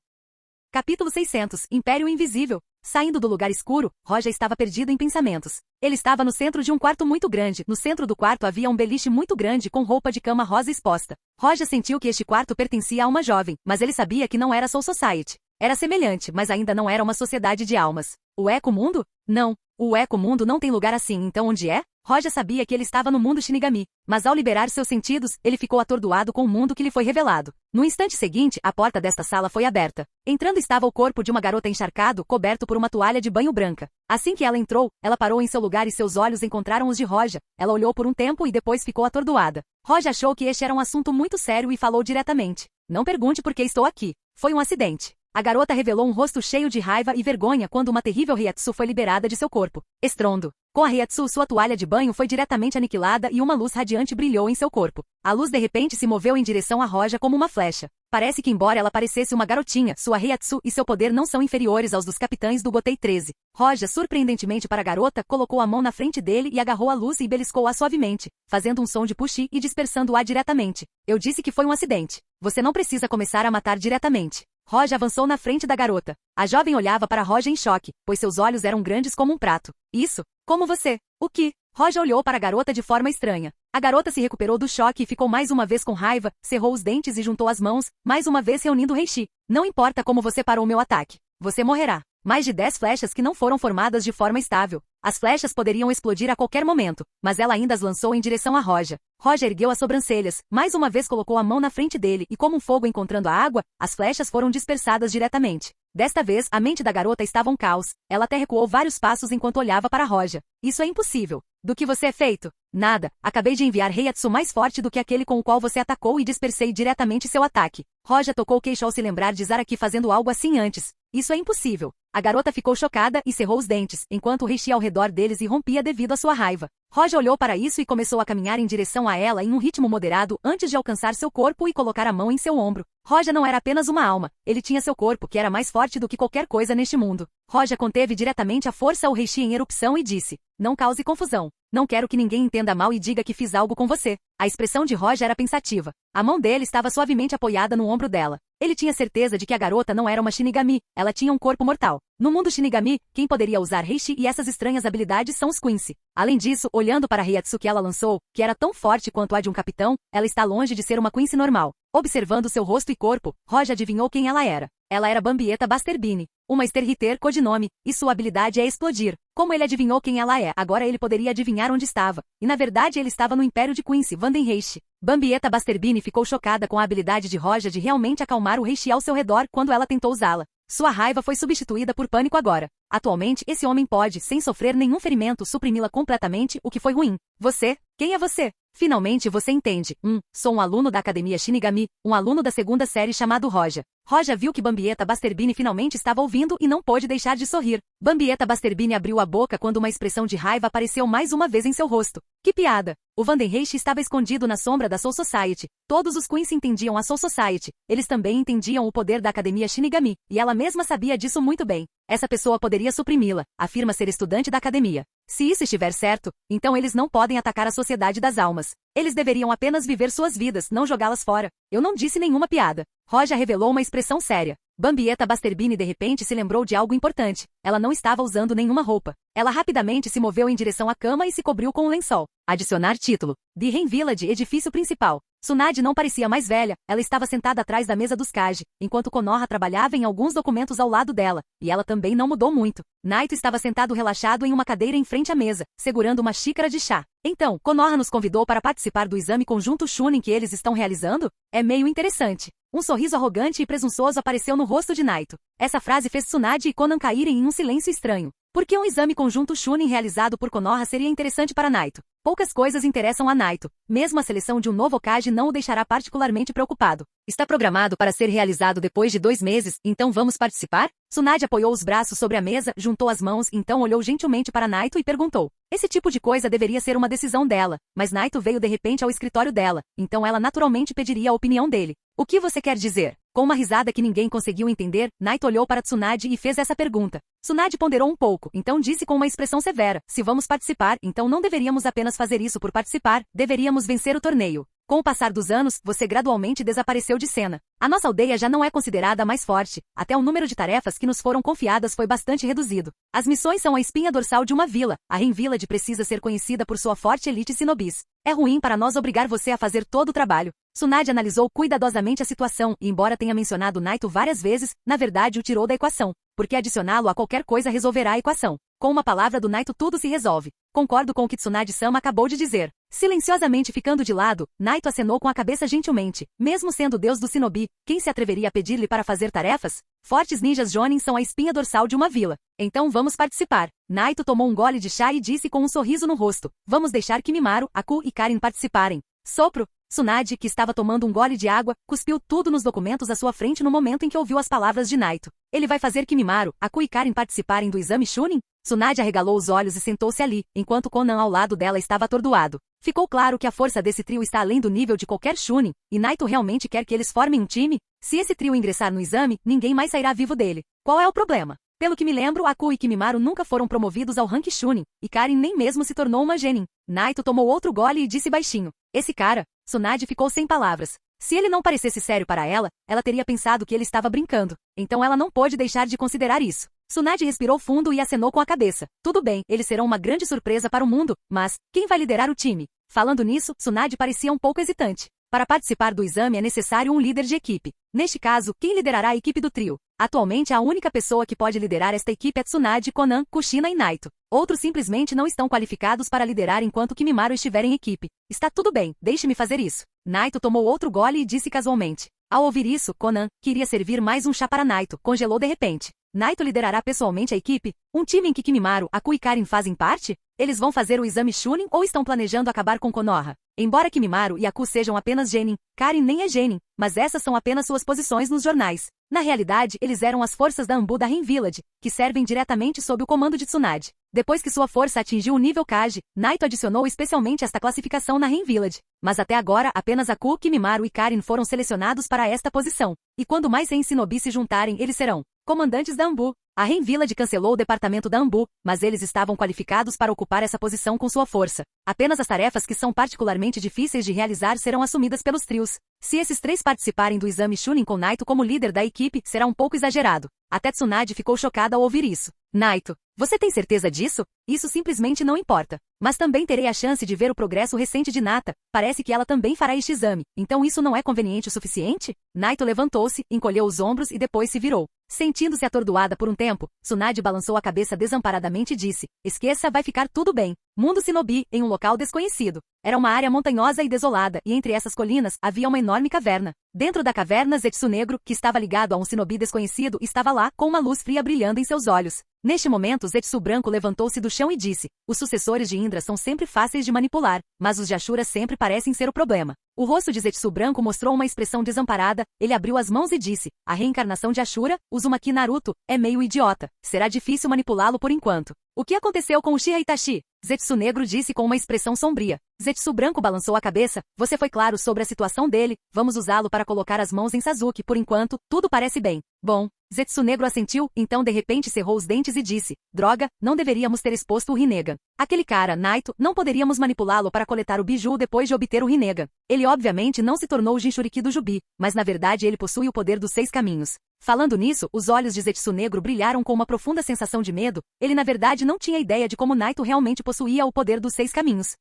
Capítulo 600 – Império Invisível. Saindo do lugar escuro, Roja estava perdido em pensamentos. Ele estava no centro de um quarto muito grande. No centro do quarto havia um beliche muito grande com roupa de cama rosa exposta. Roja sentiu que este quarto pertencia a uma jovem, mas ele sabia que não era Soul Society. Era semelhante, mas ainda não era uma sociedade de almas. O Eco-Mundo? Não. O Eco-Mundo não tem lugar assim, então onde é? Roja sabia que ele estava no mundo Shinigami, mas ao liberar seus sentidos, ele ficou atordoado com o mundo que lhe foi revelado. No instante seguinte, a porta desta sala foi aberta. Entrando estava o corpo de uma garota encharcado, coberto por uma toalha de banho branca. Assim que ela entrou, ela parou em seu lugar e seus olhos encontraram os de Roja. Ela olhou por um tempo e depois ficou atordoada. Roja achou que este era um assunto muito sério e falou diretamente. Não pergunte por que estou aqui. Foi um acidente. A garota revelou um rosto cheio de raiva e vergonha quando uma terrível Reiatsu foi liberada de seu corpo. Estrondo. Com a Reiatsu, sua toalha de banho foi diretamente aniquilada e uma luz radiante brilhou em seu corpo. A luz de repente se moveu em direção a Roja como uma flecha. Parece que embora ela parecesse uma garotinha, sua Reiatsu e seu poder não são inferiores aos dos capitães do Gotei 13. Roja, surpreendentemente para a garota, colocou a mão na frente dele e agarrou a luz e beliscou-a suavemente, fazendo um som de puxi e dispersando-a diretamente. Eu disse que foi um acidente. Você não precisa começar a matar diretamente. Roja avançou na frente da garota. A jovem olhava para Roja em choque, pois seus olhos eram grandes como um prato. Isso? Como você? O que? Roja olhou para a garota de forma estranha. A garota se recuperou do choque e ficou mais uma vez com raiva, cerrou os dentes e juntou as mãos, mais uma vez reunindo Reishi. Não importa como você parou meu ataque. Você morrerá. Mais de 10 flechas que não foram formadas de forma estável. As flechas poderiam explodir a qualquer momento, mas ela ainda as lançou em direção a Roja. Roja ergueu as sobrancelhas, mais uma vez colocou a mão na frente dele e como um fogo encontrando a água, as flechas foram dispersadas diretamente. Desta vez, a mente da garota estava um caos. Ela até recuou vários passos enquanto olhava para Roja. Isso é impossível. Do que você é feito? Nada. Acabei de enviar Reiatsu mais forte do que aquele com o qual você atacou e dispersei diretamente seu ataque. Roja tocou o queixo ao se lembrar de Zaraki fazendo algo assim antes. Isso é impossível. A garota ficou chocada e cerrou os dentes, enquanto o Heishi ao redor deles irrompia devido à sua raiva. Roja olhou para isso e começou a caminhar em direção a ela em um ritmo moderado antes de alcançar seu corpo e colocar a mão em seu ombro. Roja não era apenas uma alma, ele tinha seu corpo que era mais forte do que qualquer coisa neste mundo. Roja conteve diretamente a força ao Heishi em erupção e disse: "Não cause confusão. Não quero que ninguém entenda mal e diga que fiz algo com você." A expressão de Roja era pensativa. A mão dele estava suavemente apoiada no ombro dela. Ele tinha certeza de que a garota não era uma Shinigami, ela tinha um corpo mortal. No mundo Shinigami, quem poderia usar Heishi e essas estranhas habilidades são os Quincy. Além disso, olhando para a Reiatsu que ela lançou, que era tão forte quanto a de um capitão, ela está longe de ser uma Quincy normal. Observando seu rosto e corpo, Roja adivinhou quem ela era. Ela era Bambietta Basterbini, uma Sterhitter codinome, e sua habilidade é explodir. Como ele adivinhou quem ela é, agora ele poderia adivinhar onde estava. E na verdade ele estava no Império de Quincy, Vandenreiche. Bambietta Basterbini ficou chocada com a habilidade de Roja de realmente acalmar o Heishi ao seu redor quando ela tentou usá-la. Sua raiva foi substituída por pânico agora. Atualmente, esse homem pode, sem sofrer nenhum ferimento, suprimi-la completamente, o que foi ruim. Você? Quem é você? Finalmente você entende. Sou um aluno da Academia Shinigami, um aluno da segunda série chamado Roja. Roja viu que Bambietta Basterbini finalmente estava ouvindo e não pôde deixar de sorrir. Bambietta Basterbini abriu a boca quando uma expressão de raiva apareceu mais uma vez em seu rosto. Que piada! O Vandenreiche estava escondido na sombra da Soul Society. Todos os Quincy entendiam a Soul Society. Eles também entendiam o poder da Academia Shinigami, e ela mesma sabia disso muito bem. Essa pessoa poderia suprimi-la, afirma ser estudante da academia. Se isso estiver certo, então eles não podem atacar a Sociedade das Almas. Eles deveriam apenas viver suas vidas, não jogá-las fora. Eu não disse nenhuma piada. Roja revelou uma expressão séria. Bambietta Basterbini de repente se lembrou de algo importante. Ela não estava usando nenhuma roupa. Ela rapidamente se moveu em direção à cama e se cobriu com um lençol. Adicionar título. The Rain Village, edifício principal. Tsunade não parecia mais velha, ela estava sentada atrás da mesa dos Kage, enquanto Konoha trabalhava em alguns documentos ao lado dela, e ela também não mudou muito. Naito estava sentado relaxado em uma cadeira em frente à mesa, segurando uma xícara de chá. Então, Konoha nos convidou para participar do exame conjunto Chunin que eles estão realizando? É meio interessante. Um sorriso arrogante e presunçoso apareceu no rosto de Naito. Essa frase fez Tsunade e Konan caírem em um silêncio estranho. Por que um exame conjunto Chunin realizado por Konoha seria interessante para Naito? Poucas coisas interessam a Naito. Mesmo a seleção de um novo Hokage não o deixará particularmente preocupado. Está programado para ser realizado depois de 2 meses, então vamos participar? Tsunade apoiou os braços sobre a mesa, juntou as mãos, então olhou gentilmente para Naito e perguntou. Esse tipo de coisa deveria ser uma decisão dela, mas Naito veio de repente ao escritório dela, então ela naturalmente pediria a opinião dele. O que você quer dizer? Com uma risada que ninguém conseguiu entender, Naito olhou para Tsunade e fez essa pergunta. Tsunade ponderou um pouco, então disse com uma expressão severa, se vamos participar, então não deveríamos apenas fazer isso por participar, deveríamos vencer o torneio. Com o passar dos anos, você gradualmente desapareceu de cena. A nossa aldeia já não é considerada a mais forte, até o número de tarefas que nos foram confiadas foi bastante reduzido. As missões são a espinha dorsal de uma vila, a Rain Village precisa ser conhecida por sua forte elite sinobis. É ruim para nós obrigar você a fazer todo o trabalho. Tsunade analisou cuidadosamente a situação e, embora tenha mencionado Naito várias vezes, na verdade o tirou da equação, porque adicioná-lo a qualquer coisa resolverá a equação. Com uma palavra do Naito tudo se resolve. Concordo com o que Tsunade-sama acabou de dizer. Silenciosamente ficando de lado, Naito acenou com a cabeça gentilmente. Mesmo sendo o deus do Shinobi, quem se atreveria a pedir-lhe para fazer tarefas? Fortes ninjas Jonin são a espinha dorsal de uma vila. Então vamos participar. Naito tomou um gole de chá e disse com um sorriso no rosto. Vamos deixar Kimimaro, Aku e Karin participarem. Sopro. Tsunade, que estava tomando um gole de água, cuspiu tudo nos documentos à sua frente no momento em que ouviu as palavras de Naito. Ele vai fazer Kimimaro, Aku e Karin participarem do exame Chunin? Tsunade arregalou os olhos e sentou-se ali, enquanto Konan ao lado dela estava atordoado. Ficou claro que a força desse trio está além do nível de qualquer Chunin, e Naito realmente quer que eles formem um time? Se esse trio ingressar no exame, ninguém mais sairá vivo dele. Qual é o problema? Pelo que me lembro, Aku e Kimimaro nunca foram promovidos ao rank Chunin, e Karin nem mesmo se tornou uma Genin. Naito tomou outro gole e disse baixinho. Esse cara... Tsunade ficou sem palavras. Se ele não parecesse sério para ela, ela teria pensado que ele estava brincando. Então ela não pôde deixar de considerar isso. Tsunade respirou fundo e acenou com a cabeça. Tudo bem, eles serão uma grande surpresa para o mundo, mas quem vai liderar o time? Falando nisso, Tsunade parecia um pouco hesitante. Para participar do exame é necessário um líder de equipe. Neste caso, quem liderará a equipe do trio? Atualmente a única pessoa que pode liderar esta equipe é Tsunade, Konan, Kushina e Naito. Outros simplesmente não estão qualificados para liderar enquanto Kimimaro estiver em equipe. Está tudo bem, deixe-me fazer isso. Naito tomou outro gole e disse casualmente. Ao ouvir isso, Konan, que iria servir mais um chá para Naito, congelou de repente. Naito liderará pessoalmente a equipe? Um time em que Kimimaro, Aku e Karin fazem parte? Eles vão fazer o exame Chunin ou estão planejando acabar com Konoha? Embora Kimimaro e Aku sejam apenas Genin, Karin nem é Genin, mas essas são apenas suas posições nos jornais. Na realidade, eles eram as forças da Anbu da Ren Village, que servem diretamente sob o comando de Tsunade. Depois que sua força atingiu o nível Kage, Naito adicionou especialmente esta classificação na Ren Village. Mas até agora apenas Aku, Kimimaru e Karin foram selecionados para esta posição. E quando mais Ren Shinobi se juntarem, eles serão comandantes da Anbu. A Ren Village cancelou o departamento da Anbu, mas eles estavam qualificados para ocupar essa posição com sua força. Apenas as tarefas que são particularmente difíceis de realizar serão assumidas pelos trios. Se esses 3 participarem do exame Chunin com Naito como líder da equipe, será um pouco exagerado. Até Tsunade ficou chocada ao ouvir isso. Naito, você tem certeza disso? Isso simplesmente não importa. Mas também terei a chance de ver o progresso recente de Nata. Parece que ela também fará este exame. Então isso não é conveniente o suficiente? Naito levantou-se, encolheu os ombros e depois se virou. Sentindo-se atordoada por um tempo, Tsunade balançou a cabeça desamparadamente e disse: esqueça, vai ficar tudo bem. Mundo Shinobi, em um local desconhecido. Era uma área montanhosa e desolada, e entre essas colinas havia uma enorme caverna. Dentro da caverna, Zetsu Negro, que estava ligado a um Shinobi desconhecido, estava lá, com uma luz fria brilhando em seus olhos. Neste momento, Zetsu Branco levantou-se do chão e disse: os sucessores de Indra são sempre fáceis de manipular, mas os de Ashura sempre parecem ser o problema. O rosto de Zetsu Branco mostrou uma expressão desamparada, ele abriu as mãos e disse: a reencarnação de Ashura, Uzumaki Naruto, é meio idiota. Será difícil manipulá-lo por enquanto. O que aconteceu com Uchiha Itachi? Zetsu Negro disse com uma expressão sombria. Zetsu Branco balançou a cabeça. Você foi claro sobre a situação dele, vamos usá-lo para colocar as mãos em Sasuke. Por enquanto, tudo parece bem. Bom, Zetsu Negro assentiu, então de repente cerrou os dentes e disse: droga, não deveríamos ter exposto o Rinnegan. Aquele cara, Naito, não poderíamos manipulá-lo para coletar o biju depois de obter o Rinnegan. Ele obviamente não se tornou o Jinchuriki do Jubi, mas na verdade ele possui o poder dos 6 caminhos. Falando nisso, os olhos de Zetsu Negro brilharam com uma profunda sensação de medo. Ele na verdade não tinha ideia de como Naito realmente possuía o poder dos 6 caminhos.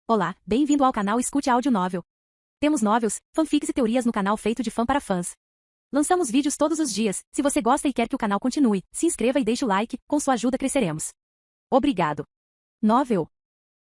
Olá, bem-vindo ao canal Escute Áudio Novel. Temos novels, fanfics e teorias no canal feito de fã para fãs. Lançamos vídeos todos os dias. Se você gosta e quer que o canal continue, se inscreva e deixe o like, com sua ajuda cresceremos. Obrigado. Novel.